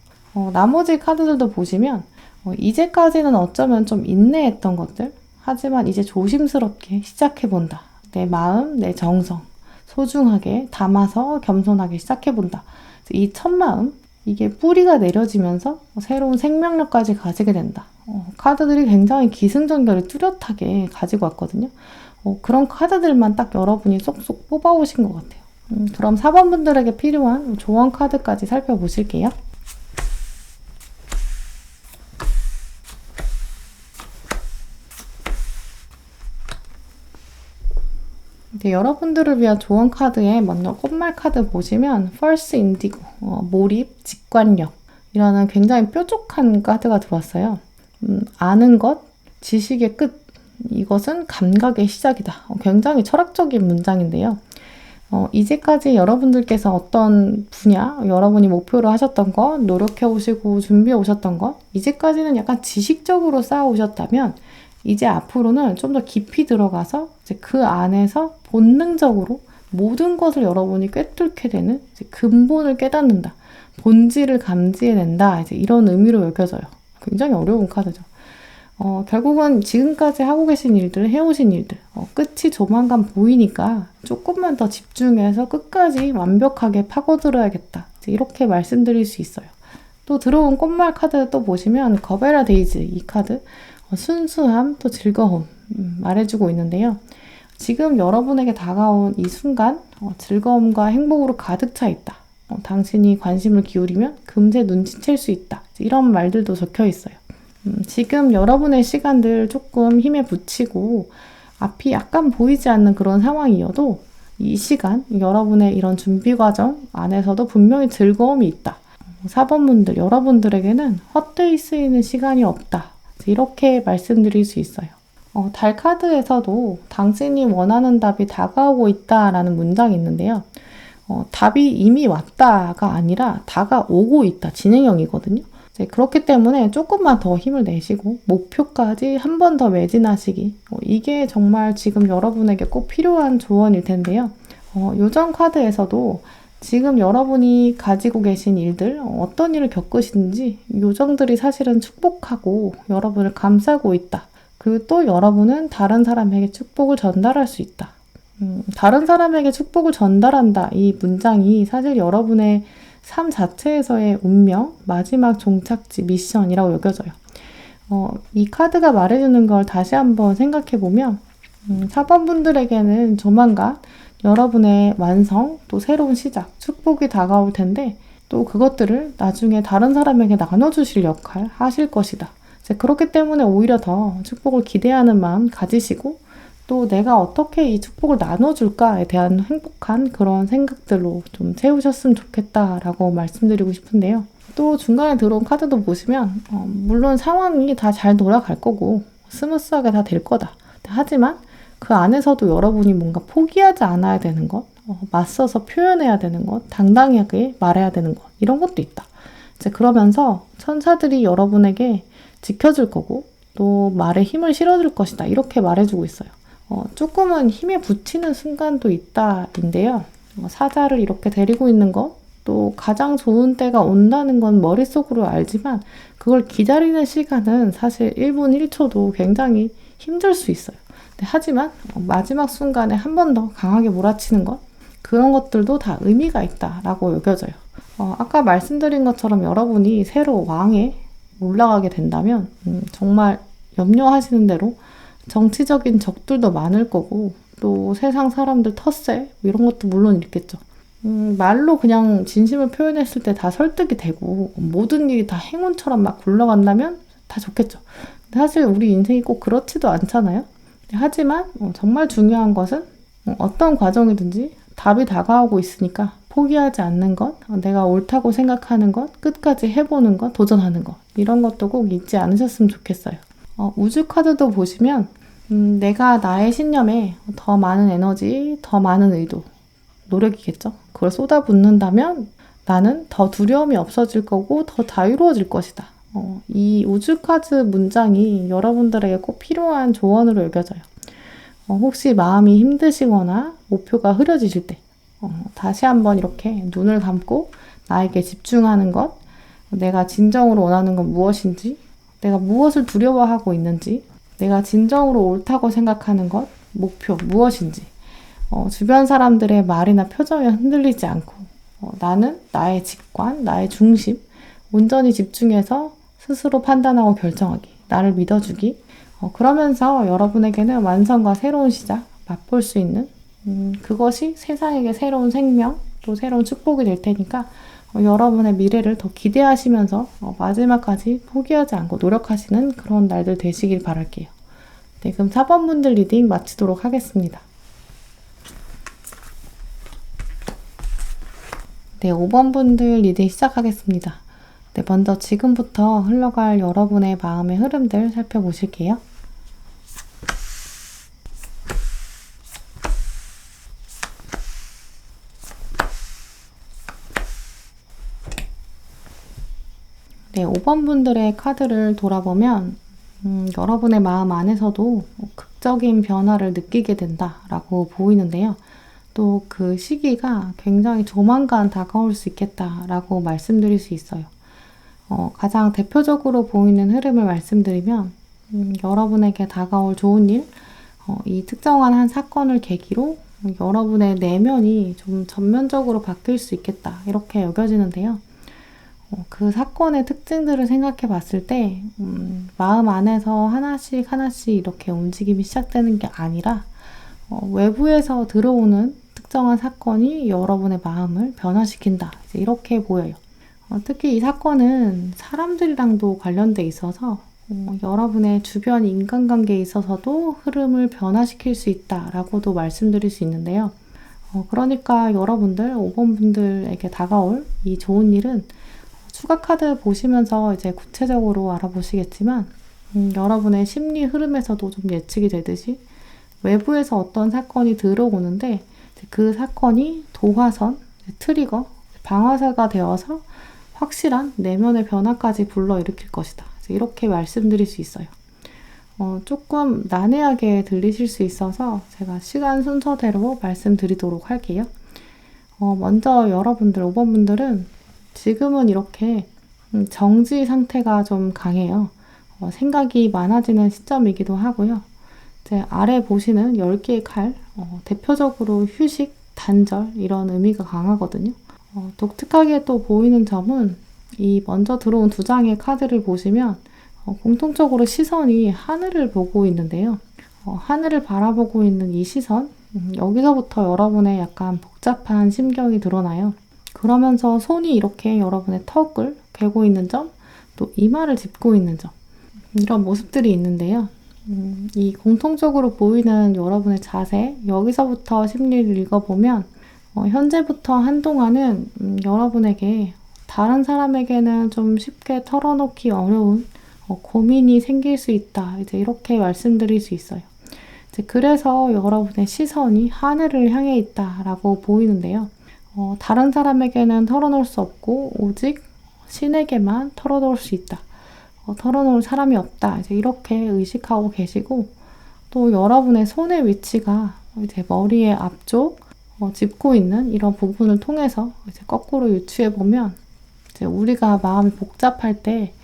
나머지 카드들도 보시면 이제까지는 어쩌면 좀 인내했던 것들, 하지만 이제 조심스럽게 시작해본다. 내 마음, 내 정성, 소중하게 담아서 겸손하게 시작해본다. 이 첫마음, 이게 뿌리가 내려지면서 새로운 생명력까지 가지게 된다. 카드들이 굉장히 기승전결을 뚜렷하게 가지고 왔거든요. 그런 카드들만 딱 여러분이 쏙쏙 뽑아오신 것 같아요. 그럼 4번분들에게 필요한 조언 카드까지 살펴보실게요. 네, 여러분들을 위한 조언 카드에 먼저 꽃말 카드 보시면 False Indigo, 몰입, 직관력 이라는 굉장히 뾰족한 카드가 들어왔어요. 아는 것, 지식의 끝, 이것은 감각의 시작이다. 굉장히 철학적인 문장인데요. 이제까지 여러분들께서 어떤 분야, 여러분이 목표로 하셨던 것, 노력해 오시고 준비해 오셨던 것, 이제까지는 약간 지식적으로 쌓아 오셨다면 이제 앞으로는 좀 더 깊이 들어가서 이제 그 안에서 본능적으로 모든 것을 여러분이 꿰뚫게 되는 이제 근본을 깨닫는다. 본질을 감지해낸다. 이제 이런 의미로 여겨져요. 굉장히 어려운 카드죠. 결국은 지금까지 하고 계신 일들, 해오신 일들, 끝이 조만간 보이니까 조금만 더 집중해서 끝까지 완벽하게 파고들어야겠다. 이제 이렇게 말씀드릴 수 있어요. 또 들어온 꽃말 카드 또 보시면 거베라 데이즈 이 카드 순수함 또 즐거움 말해주고 있는데요. 지금 여러분에게 다가온 이 순간 즐거움과 행복으로 가득 차 있다. 당신이 관심을 기울이면 금세 눈치챌 수 있다. 이런 말들도 적혀 있어요. 지금 여러분의 시간들 조금 힘에 부치고 앞이 약간 보이지 않는 그런 상황이어도 이 시간, 여러분의 이런 준비 과정 안에서도 분명히 즐거움이 있다. 4번분들, 여러분들에게는 헛되이 쓰이는 시간이 없다. 이렇게 말씀드릴 수 있어요. 달 카드에서도 당신이 원하는 답이 다가오고 있다라는 문장이 있는데요. 답이 이미 왔다가 아니라 다가오고 있다. 진행형이거든요. 그렇기 때문에 조금만 더 힘을 내시고 목표까지 한 번 더 매진하시기. 이게 정말 지금 여러분에게 꼭 필요한 조언일 텐데요. 요정 카드에서도 지금 여러분이 가지고 계신 일들, 어떤 일을 겪으시는지 요정들이 사실은 축복하고 여러분을 감싸고 있다. 그리고 또 여러분은 다른 사람에게 축복을 전달할 수 있다. 다른 사람에게 축복을 전달한다. 이 문장이 사실 여러분의 삶 자체에서의 운명, 마지막 종착지, 미션이라고 여겨져요. 이 카드가 말해주는 걸 다시 한번 생각해보면 4번 분들에게는 조만간 여러분의 완성, 또 새로운 시작, 축복이 다가올 텐데 또 그것들을 나중에 다른 사람에게 나눠주실 역할 하실 것이다. 그렇기 때문에 오히려 더 축복을 기대하는 마음 가지시고 또 내가 어떻게 이 축복을 나눠줄까에 대한 행복한 그런 생각들로 좀 채우셨으면 좋겠다라고 말씀드리고 싶은데요. 또 중간에 들어온 카드도 보시면 물론 상황이 다 잘 돌아갈 거고 스무스하게 다 될 거다. 하지만 그 안에서도 여러분이 뭔가 포기하지 않아야 되는 것, 맞서서 표현해야 되는 것, 당당하게 말해야 되는 것, 이런 것도 있다. 그러면서 천사들이 여러분에게 지켜줄 거고 또 말에 힘을 실어줄 것이다. 이렇게 말해주고 있어요. 조금은 힘에 부치는 순간도 있다인데요. 사자를 이렇게 데리고 있는 것, 또 가장 좋은 때가 온다는 건 머릿속으로 알지만 그걸 기다리는 시간은 사실 1분 1초도 굉장히 힘들 수 있어요. 하지만 마지막 순간에 한 번 더 강하게 몰아치는 것, 그런 것들도 다 의미가 있다라고 여겨져요. 아까 말씀드린 것처럼 여러분이 새로 왕에 올라가게 된다면 정말 염려하시는 대로 정치적인 적들도 많을 거고 또 세상 사람들 텃세 이런 것도 물론 있겠죠. 말로 그냥 진심을 표현했을 때 다 설득이 되고 모든 일이 다 행운처럼 막 굴러간다면 다 좋겠죠. 근데 사실 우리 인생이 꼭 그렇지도 않잖아요. 하지만 정말 중요한 것은 어떤 과정이든지 답이 다가오고 있으니까 포기하지 않는 것, 내가 옳다고 생각하는 것, 끝까지 해보는 것, 도전하는 것, 이런 것도 꼭 잊지 않으셨으면 좋겠어요. 우주 카드도 보시면 내가 나의 신념에 더 많은 에너지, 더 많은 의도, 노력이겠죠. 그걸 쏟아붓는다면 나는 더 두려움이 없어질 거고 더 자유로워질 것이다. 이 우주 카드 문장이 여러분들에게 꼭 필요한 조언으로 여겨져요. 혹시 마음이 힘드시거나 목표가 흐려지실 때 다시 한번 이렇게 눈을 감고 나에게 집중하는 것, 내가 진정으로 원하는 건 무엇인지, 내가 무엇을 두려워하고 있는지, 내가 진정으로 옳다고 생각하는 것, 목표 무엇인지, 주변 사람들의 말이나 표정에 흔들리지 않고 나는 나의 직관, 나의 중심, 온전히 집중해서 스스로 판단하고 결정하기, 나를 믿어주기. 그러면서 여러분에게는 완성과 새로운 시작, 맛볼 수 있는 그것이 세상에게 새로운 생명, 또 새로운 축복이 될 테니까 여러분의 미래를 더 기대하시면서 마지막까지 포기하지 않고 노력하시는 그런 날들 되시길 바랄게요. 네, 그럼 4번 분들 리딩 마치도록 하겠습니다. 네, 5번 분들 리딩 시작하겠습니다. 네, 먼저 지금부터 흘러갈 여러분의 마음의 흐름들 살펴보실게요. 네, 5번 분들의 카드를 돌아보면 여러분의 마음 안에서도 극적인 변화를 느끼게 된다라고 보이는데요. 또 그 시기가 굉장히 조만간 다가올 수 있겠다라고 말씀드릴 수 있어요. 가장 대표적으로 보이는 흐름을 말씀드리면 여러분에게 다가올 좋은 일, 이 특정한 한 사건을 계기로 여러분의 내면이 좀 전면적으로 바뀔 수 있겠다 이렇게 여겨지는데요. 그 사건의 특징들을 생각해 봤을 때 마음 안에서 하나씩 하나씩 이렇게 움직임이 시작되는 게 아니라 외부에서 들어오는 특정한 사건이 여러분의 마음을 변화시킨다. 이제 이렇게 보여요. 특히 이 사건은 사람들이랑도 관련돼 있어서 여러분의 주변 인간관계에 있어서도 흐름을 변화시킬 수 있다라고도 말씀드릴 수 있는데요. 그러니까 여러분들, 5번 분들에게 다가올 이 좋은 일은 추가 카드 보시면서 이제 구체적으로 알아보시겠지만 여러분의 심리 흐름에서도 좀 예측이 되듯이 외부에서 어떤 사건이 들어오는데 그 사건이 도화선, 트리거, 방아쇠가 되어서 확실한 내면의 변화까지 불러일으킬 것이다. 이렇게 말씀드릴 수 있어요. 조금 난해하게 들리실 수 있어서 제가 시간 순서대로 말씀드리도록 할게요. 먼저 여러분들, 5번분들은 지금은 이렇게 정지 상태가 좀 강해요. 생각이 많아지는 시점이기도 하고요. 이제 아래 보시는 10개의 칼, 대표적으로 휴식, 단절 이런 의미가 강하거든요. 독특하게 또 보이는 점은 이 먼저 들어온 2장의 카드를 보시면 공통적으로 시선이 하늘을 보고 있는데요. 하늘을 바라보고 있는 이 시선, 여기서부터 여러분의 약간 복잡한 심경이 드러나요. 그러면서 손이 이렇게 여러분의 턱을 괴고 있는 점, 또 이마를 짚고 있는 점, 이런 모습들이 있는데요. 이 공통적으로 보이는 여러분의 자세, 여기서부터 심리를 읽어보면 현재부터 한동안은 여러분에게 다른 사람에게는 좀 쉽게 털어놓기 어려운 고민이 생길 수 있다. 이제 이렇게 말씀드릴 수 있어요. 이제 그래서 여러분의 시선이 하늘을 향해 있다라고 보이는데요. 다른 사람에게는 털어놓을 수 없고 오직 신에게만 털어놓을 수 있다. 털어놓을 사람이 없다. 이제 이렇게 의식하고 계시고, 또 여러분의 손의 위치가 이제 머리의 앞쪽 짚고 있는 이런 부분을 통해서 이제 거꾸로 유추해 보면, 이제 우리가 마음이 복잡할 때,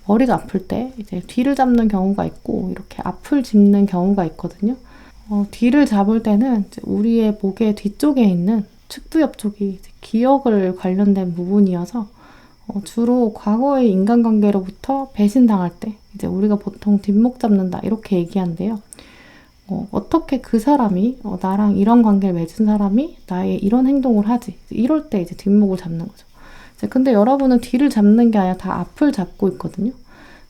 머리가 아플 때 이제 뒤를 잡는 경우가 있고 이렇게 앞을 짚는 경우가 있거든요. 뒤를 잡을 때는 이제 우리의 목의 뒤쪽에 있는 측두 옆쪽이 이제 기억을 관련된 부분이어서 주로 과거의 인간관계로부터 배신당할 때 이제 우리가 보통 뒷목 잡는다 이렇게 얘기하는데요. 어떻게 그 사람이 나랑 이런 관계를 맺은 사람이 나의 이런 행동을 하지? 이럴 때 이제 뒷목을 잡는 거죠. 근데 여러분은 뒤를 잡는 게 아니라 다 앞을 잡고 있거든요.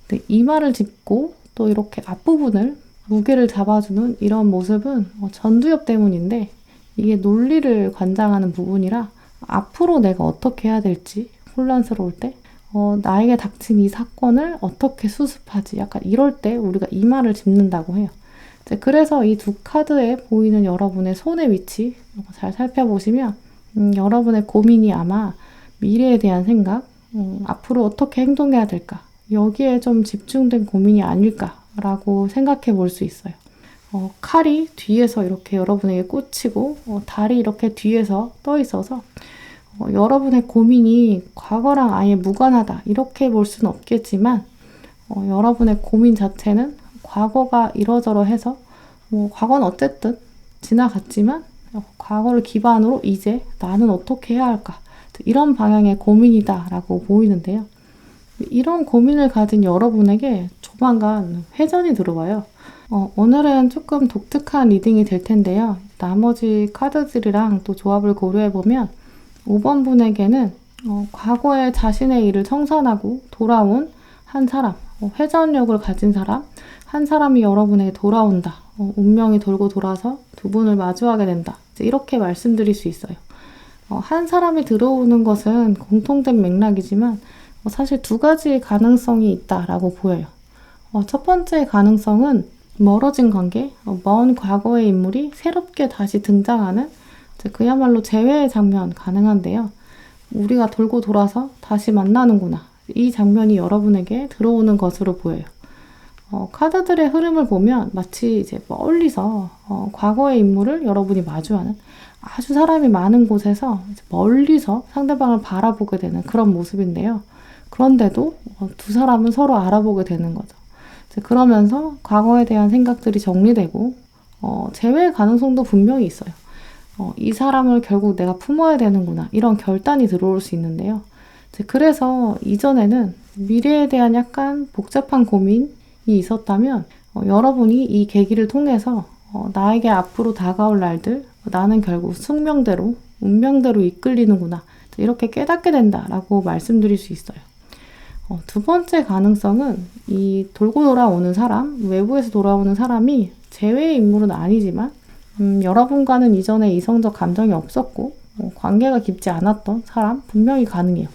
근데 이마를 짚고 또 이렇게 앞부분을 무게를 잡아주는 이런 모습은 전두엽 때문인데, 이게 논리를 관장하는 부분이라 앞으로 내가 어떻게 해야 될지 혼란스러울 때 나에게 닥친 이 사건을 어떻게 수습하지? 약간 이럴 때 우리가 이마를 짚는다고 해요. 그래서 이 2 카드에 보이는 여러분의 손의 위치 잘 살펴보시면 여러분의 고민이 아마 미래에 대한 생각, 앞으로 어떻게 행동해야 될까? 여기에 좀 집중된 고민이 아닐까라고 생각해 볼 수 있어요. 칼이 뒤에서 이렇게 여러분에게 꽂히고 달이 이렇게 뒤에서 떠 있어서 여러분의 고민이 과거랑 아예 무관하다 이렇게 볼 수는 없겠지만, 여러분의 고민 자체는 과거가 이러저러 해서 과거는 어쨌든 지나갔지만 과거를 기반으로 이제 나는 어떻게 해야 할까, 이런 방향의 고민이다 라고 보이는데요. 이런 고민을 가진 여러분에게 조만간 회전이 들어와요. 오늘은 조금 독특한 리딩이 될 텐데요. 나머지 카드들이랑 또 조합을 고려해보면 5번 분에게는 과거에 자신의 일을 청산하고 돌아온 한 사람, 회전력을 가진 사람, 한 사람이 여러분에게 돌아온다. 운명이 돌고 돌아서 2분을 마주하게 된다. 이렇게 말씀드릴 수 있어요. 한 사람이 들어오는 것은 공통된 맥락이지만 사실 2가지의 가능성이 있다라고 보여요. 첫 번째 가능성은 멀어진 관계, 먼 과거의 인물이 새롭게 다시 등장하는 그야말로 재회의 장면 가능한데요. 우리가 돌고 돌아서 다시 만나는구나. 이 장면이 여러분에게 들어오는 것으로 보여요. 카드들의 흐름을 보면 마치 이제 멀리서 과거의 인물을 여러분이 마주하는, 아주 사람이 많은 곳에서 멀리서 상대방을 바라보게 되는 그런 모습인데요. 그런데도 2 사람은 서로 알아보게 되는 거죠. 그러면서 과거에 대한 생각들이 정리되고 재회의 가능성도 분명히 있어요. 이 사람을 결국 내가 품어야 되는구나, 이런 결단이 들어올 수 있는데요. 그래서 이전에는 미래에 대한 약간 복잡한 고민이 있었다면 여러분이 이 계기를 통해서 나에게 앞으로 다가올 날들, 나는 결국 숙명대로, 운명대로 이끌리는구나, 이렇게 깨닫게 된다라고 말씀드릴 수 있어요. 2번째 가능성은 이 돌고 돌아오는 사람, 외부에서 돌아오는 사람이 재회의 인물은 아니지만 여러분과는 이전에 이성적 감정이 없었고 관계가 깊지 않았던 사람 분명히 가능해요.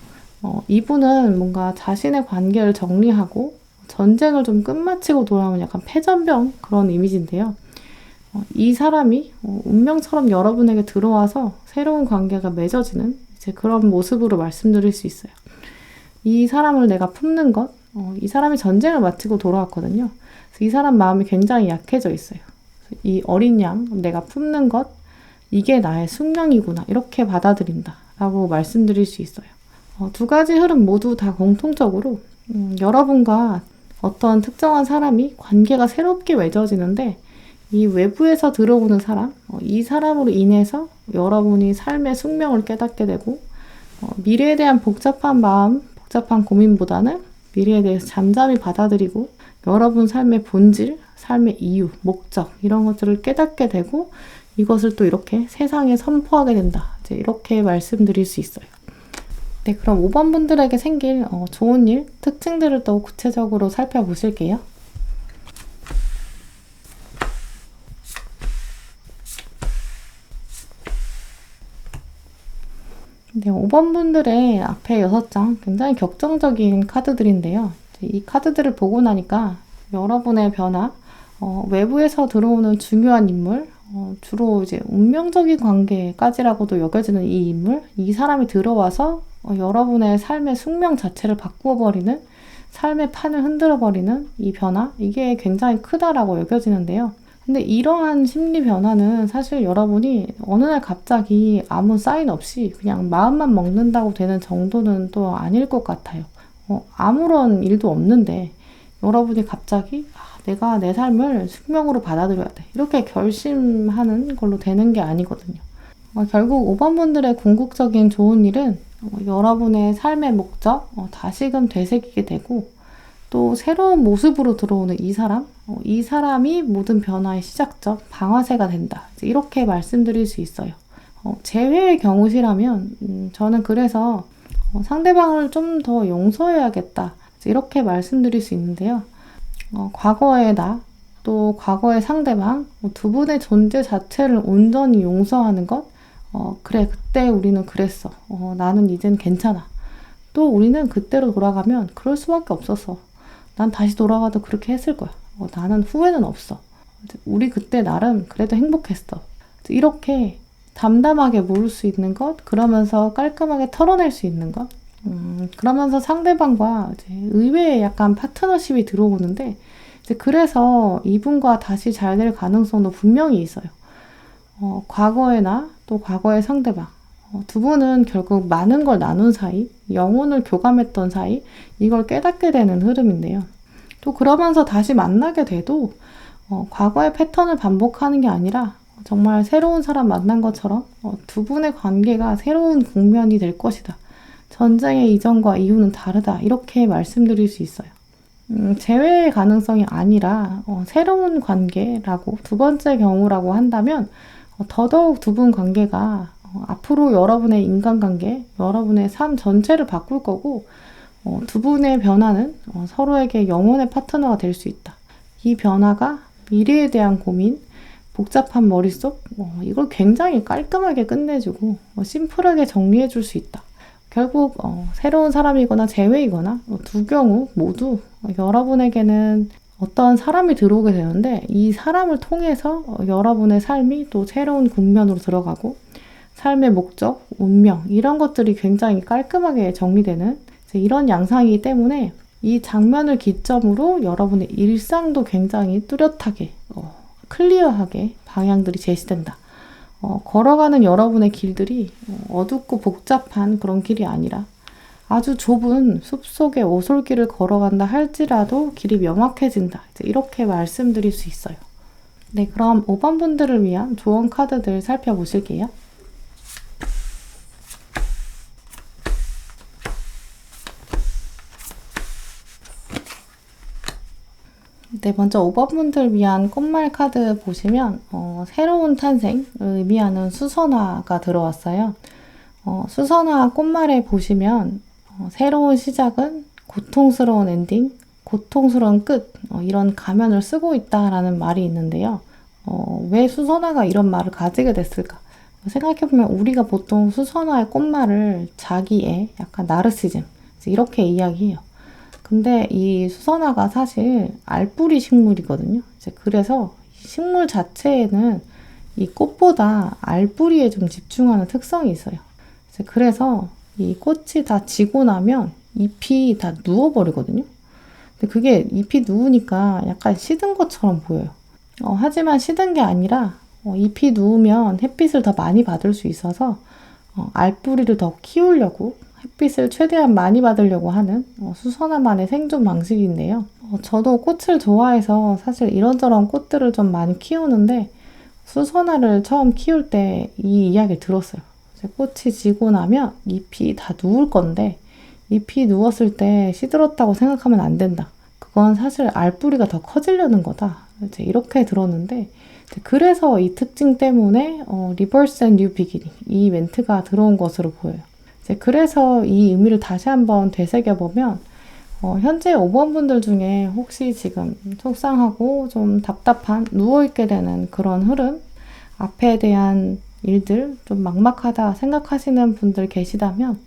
이분은 뭔가 자신의 관계를 정리하고 전쟁을 좀 끝마치고 돌아오는 약간 패전병 그런 이미지인데요. 이 사람이 운명처럼 여러분에게 들어와서 새로운 관계가 맺어지는 이제 그런 모습으로 말씀드릴 수 있어요. 이 사람을 내가 품는 것, 이 사람이 전쟁을 마치고 돌아왔거든요. 그래서 이 사람 마음이 굉장히 약해져 있어요. 이 어린 양, 내가 품는 것, 이게 나의 숙명이구나. 이렇게 받아들인다. 라고 말씀드릴 수 있어요. 두 가지 흐름 모두 다 공통적으로 여러분과 어떤 특정한 사람이 관계가 새롭게 맺어지는데 이 외부에서 들어오는 사람, 이 사람으로 인해서 여러분이 삶의 숙명을 깨닫게 되고 미래에 대한 복잡한 마음, 복잡한 고민보다는 미래에 대해서 잠잠히 받아들이고 여러분 삶의 본질, 삶의 이유, 목적 이런 것들을 깨닫게 되고 이것을 또 이렇게 세상에 선포하게 된다. 이제 이렇게 말씀드릴 수 있어요. 네, 그럼 5번 분들에게 생길 좋은 일, 특징들을 또 구체적으로 살펴보실게요. 네, 5번 분들의 앞에 6장 굉장히 격정적인 카드들인데요. 이 카드들을 보고 나니까 여러분의 변화, 외부에서 들어오는 중요한 인물, 주로 이제 운명적인 관계까지라고도 여겨지는 이 인물, 이 사람이 들어와서 여러분의 삶의 숙명 자체를 바꾸어버리는, 삶의 판을 흔들어버리는 이 변화, 이게 굉장히 크다라고 여겨지는데요. 근데 이러한 심리 변화는 사실 여러분이 어느 날 갑자기 아무 사인 없이 그냥 마음만 먹는다고 되는 정도는 또 아닐 것 같아요. 아무런 일도 없는데 여러분이 갑자기 내가 내 삶을 숙명으로 받아들여야 돼. 이렇게 결심하는 걸로 되는 게 아니거든요. 결국 5번 분들의 궁극적인 좋은 일은 여러분의 삶의 목적 다시금 되새기게 되고 또 새로운 모습으로 들어오는 이 사람, 이 사람이 모든 변화의 시작점, 방아쇠가 된다. 이렇게 말씀드릴 수 있어요. 재회의 경우시라면 저는 그래서 상대방을 좀 더 용서해야겠다. 이렇게 말씀드릴 수 있는데요. 과거의 나, 또 과거의 상대방, 두 분의 존재 자체를 온전히 용서하는 것, 그래, 그때 우리는 그랬어. 나는 이젠 괜찮아. 또 우리는 그때로 돌아가면 그럴 수밖에 없었어. 난 다시 돌아가도 그렇게 했을 거야. 나는 후회는 없어. 우리 그때 나름 그래도 행복했어. 이렇게 담담하게 물을 수 있는 것, 그러면서 깔끔하게 털어낼 수 있는 것, 그러면서 상대방과 이제 의외의 약간 파트너십이 들어오는데, 이제 그래서 이분과 다시 잘 될 가능성도 분명히 있어요. 과거의 나, 또 과거의 상대방. 두 분은 결국 많은 걸 나눈 사이, 영혼을 교감했던 사이, 이걸 깨닫게 되는 흐름인데요. 또 그러면서 다시 만나게 돼도 과거의 패턴을 반복하는 게 아니라 정말 새로운 사람 만난 것처럼 두 분의 관계가 새로운 국면이 될 것이다. 전쟁의 이전과 이후는 다르다. 이렇게 말씀드릴 수 있어요. 재회의 가능성이 아니라 새로운 관계라고 두 번째 경우라고 한다면 더더욱 두 분 관계가 앞으로 여러분의 인간관계, 여러분의 삶 전체를 바꿀 거고 두 분의 변화는 서로에게 영혼의 파트너가 될 수 있다. 이 변화가 미래에 대한 고민, 복잡한 머릿속, 이걸 굉장히 깔끔하게 끝내주고 심플하게 정리해 줄 수 있다. 결국 새로운 사람이거나 재회이거나 두 경우 모두 여러분에게는 어떤 사람이 들어오게 되는데 이 사람을 통해서 여러분의 삶이 또 새로운 국면으로 들어가고 삶의 목적, 운명 이런 것들이 굉장히 깔끔하게 정리되는 이런 양상이기 때문에 이 장면을 기점으로 여러분의 일상도 굉장히 뚜렷하게 클리어하게 방향들이 제시된다. 걸어가는 여러분의 길들이 어둡고 복잡한 그런 길이 아니라 아주 좁은 숲속의 오솔길을 걸어간다 할지라도 길이 명확해진다. 이렇게 말씀드릴 수 있어요. 네, 그럼 5번 분들을 위한 조언 카드들 살펴보실게요. 네, 먼저 5번 분들 위한 꽃말 카드 보시면 새로운 탄생을 의미하는 수선화가 들어왔어요. 수선화 꽃말에 보시면 새로운 시작은 고통스러운 엔딩, 고통스러운 끝 이런 가면을 쓰고 있다라는 말이 있는데요. 왜 수선화가 이런 말을 가지게 됐을까? 생각해보면 우리가 보통 수선화의 꽃말을 자기애, 약간 나르시즘 이렇게 이야기해요. 근데 이 수선화가 사실 알뿌리 식물이거든요. 그래서 식물 자체에는 이 꽃보다 알뿌리에 좀 집중하는 특성이 있어요. 그래서 이 꽃이 다 지고 나면 잎이 다 누워버리거든요. 근데 그게 잎이 누우니까 약간 시든 것처럼 보여요. 하지만 시든 게 아니라 잎이 누우면 햇빛을 더 많이 받을 수 있어서 알뿌리를 더 키우려고 햇빛을 최대한 많이 받으려고 하는 수선화만의 생존 방식인데요. 저도 꽃을 좋아해서 사실 이런저런 꽃들을 좀 많이 키우는데 수선화를 처음 키울 때 이 이야기를 들었어요. 이제 꽃이 지고 나면 잎이 다 누울 건데 잎이 누웠을 때 시들었다고 생각하면 안 된다. 그건 사실 알뿌리가 더 커지려는 거다. 이제 이렇게 들었는데 그래서 이 특징 때문에 Reverse and New Beginning 이 멘트가 들어온 것으로 보여요. 이제 그래서 이 의미를 다시 한번 되새겨보면 현재 5번 분들 중에 혹시 지금 속상하고 좀 답답한 누워있게 되는 그런 흐름, 앞에 대한 일들 좀 막막하다 생각하시는 분들 계시다면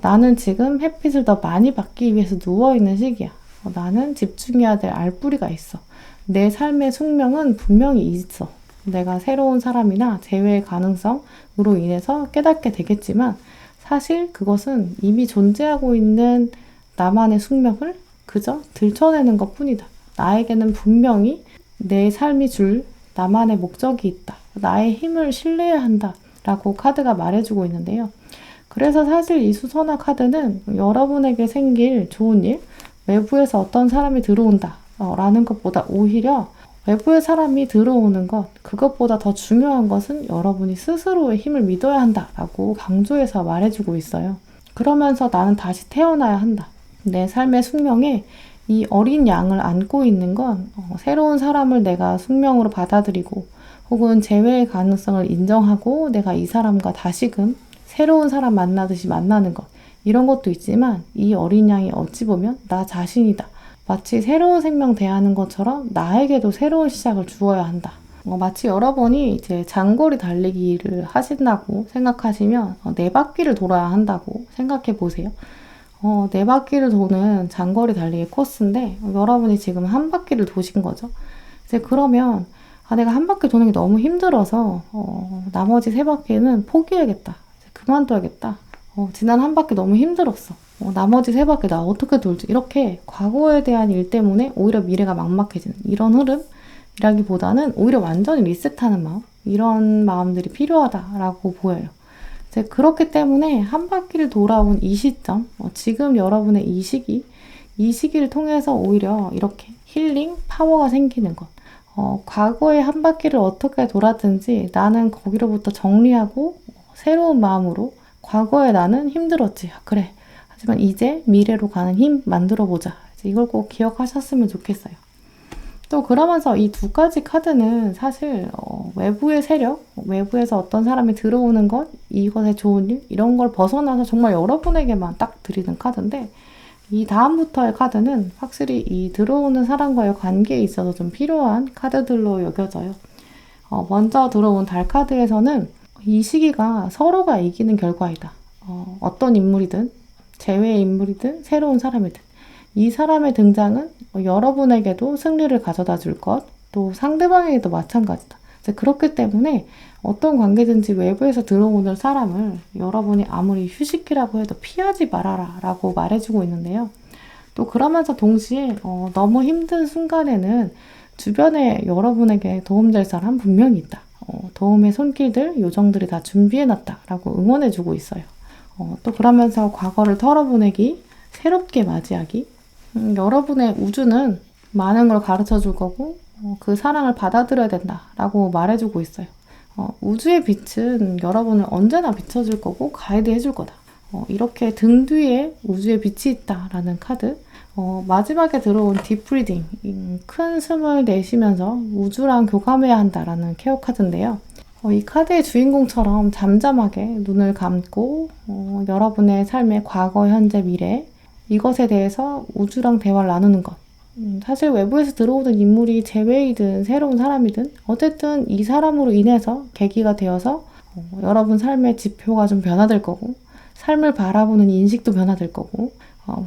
나는 지금 햇빛을 더 많이 받기 위해서 누워있는 시기야. 나는 집중해야 될 알뿌리가 있어. 내 삶의 숙명은 분명히 있어. 내가 새로운 사람이나 재회의 가능성으로 인해서 깨닫게 되겠지만 사실 그것은 이미 존재하고 있는 나만의 숙명을 그저 들춰내는 것 뿐이다. 나에게는 분명히 내 삶이 줄 나만의 목적이 있다. 나의 힘을 신뢰해야 한다. 라고 카드가 말해주고 있는데요. 그래서 사실 이 수선화 카드는 여러분에게 생길 좋은 일, 외부에서 어떤 사람이 들어온다 라는 것보다 오히려 외부의 사람이 들어오는 것, 그것보다 더 중요한 것은 여러분이 스스로의 힘을 믿어야 한다 라고 강조해서 말해주고 있어요. 그러면서 나는 다시 태어나야 한다. 내 삶의 숙명에 이 어린 양을 안고 있는 건 새로운 사람을 내가 숙명으로 받아들이고 혹은 재회의 가능성을 인정하고 내가 이 사람과 다시금 새로운 사람 만나듯이 만나는 것, 이런 것도 있지만 이 어린 양이 어찌 보면 나 자신이다. 마치 새로운 생명 대하는 것처럼 나에게도 새로운 시작을 주어야 한다. 마치 여러분이 이제 장거리 달리기를 하신다고 생각하시면 네 바퀴를 돌아야 한다고 생각해 보세요. 네 바퀴를 도는 장거리 달리기 코스인데 여러분이 지금 한 바퀴를 도신 거죠. 이제 그러면 내가 한 바퀴 도는 게 너무 힘들어서 나머지 세 바퀴는 포기해야겠다. 그만둬야겠다. 지난 한 바퀴 너무 힘들었어. 나머지 세 바퀴 나 어떻게 돌지? 이렇게 과거에 대한 일 때문에 오히려 미래가 막막해지는 이런 흐름이라기보다는 오히려 완전히 리셋하는 마음, 이런 마음들이 필요하다라고 보여요. 이제 그렇기 때문에 한 바퀴를 돌아온 이 시점, 지금 여러분의 이 시기를 통해서 오히려 이렇게 힐링, 파워가 생기는 것. 과거의 한 바퀴를 어떻게 돌았든지 나는 거기로부터 정리하고 새로운 마음으로 과거에 나는 힘들었지. 그래. 하지만 이제 미래로 가는 힘 만들어보자. 이걸 꼭 기억하셨으면 좋겠어요. 또 그러면서 이 두 가지 카드는 사실 외부의 세력, 외부에서 어떤 사람이 들어오는 것, 이것의 좋은 일, 이런 걸 벗어나서 정말 여러분에게만 딱 드리는 카드인데 이 다음부터의 카드는 확실히 이 들어오는 사람과의 관계에 있어서 좀 필요한 카드들로 여겨져요. 먼저 들어온 달 카드에서는 이 시기가 서로가 이기는 결과이다. 어떤 인물이든 재회의 인물이든 새로운 사람이든 이 사람의 등장은 여러분에게도 승리를 가져다 줄 것, 또 상대방에게도 마찬가지다. 그렇기 때문에 어떤 관계든지 외부에서 들어오는 사람을 여러분이 아무리 휴식기라고 해도 피하지 말아라 라고 말해주고 있는데요. 또 그러면서 동시에 너무 힘든 순간에는 주변에 여러분에게 도움될 사람 분명히 있다. 도움의 손길들, 요정들이 다 준비해놨다 라고 응원해주고 있어요. 또 그러면서 과거를 털어보내기, 새롭게 맞이하기, 여러분의 우주는 많은 걸 가르쳐 줄 거고 그 사랑을 받아들여야 된다 라고 말해주고 있어요. 우주의 빛은 여러분을 언제나 비춰줄 거고 가이드 해줄 거다. 이렇게 등 뒤에 우주의 빛이 있다 라는 카드. 마지막에 들어온 딥브리딩, 큰 숨을 내쉬면서 우주랑 교감해야 한다라는 케어 카드인데요. 이 카드의 주인공처럼 잠잠하게 눈을 감고 여러분의 삶의 과거, 현재, 미래 이것에 대해서 우주랑 대화를 나누는 것. 사실 외부에서 들어오는 인물이 재회이든 새로운 사람이든 어쨌든 이 사람으로 인해서 계기가 되어서 여러분 삶의 지표가 좀 변화될 거고 삶을 바라보는 인식도 변화될 거고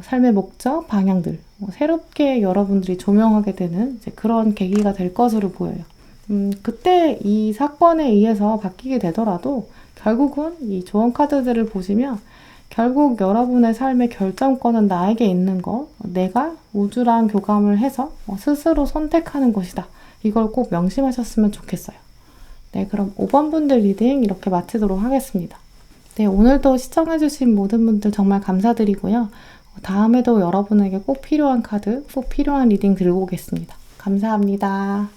삶의 목적, 방향들 새롭게 여러분들이 조명하게 되는 이제 그런 계기가 될 것으로 보여요. 그때 이 사건에 의해서 바뀌게 되더라도 결국은 이 조언 카드들을 보시면 결국 여러분의 삶의 결정권은 나에게 있는 것, 내가 우주랑 교감을 해서 스스로 선택하는 것이다. 이걸 꼭 명심하셨으면 좋겠어요. 네, 그럼 5번 분들 리딩 이렇게 마치도록 하겠습니다. 네, 오늘도 시청해주신 모든 분들 정말 감사드리고요. 다음에도 여러분에게 꼭 필요한 카드, 꼭 필요한 리딩 들고 오겠습니다. 감사합니다.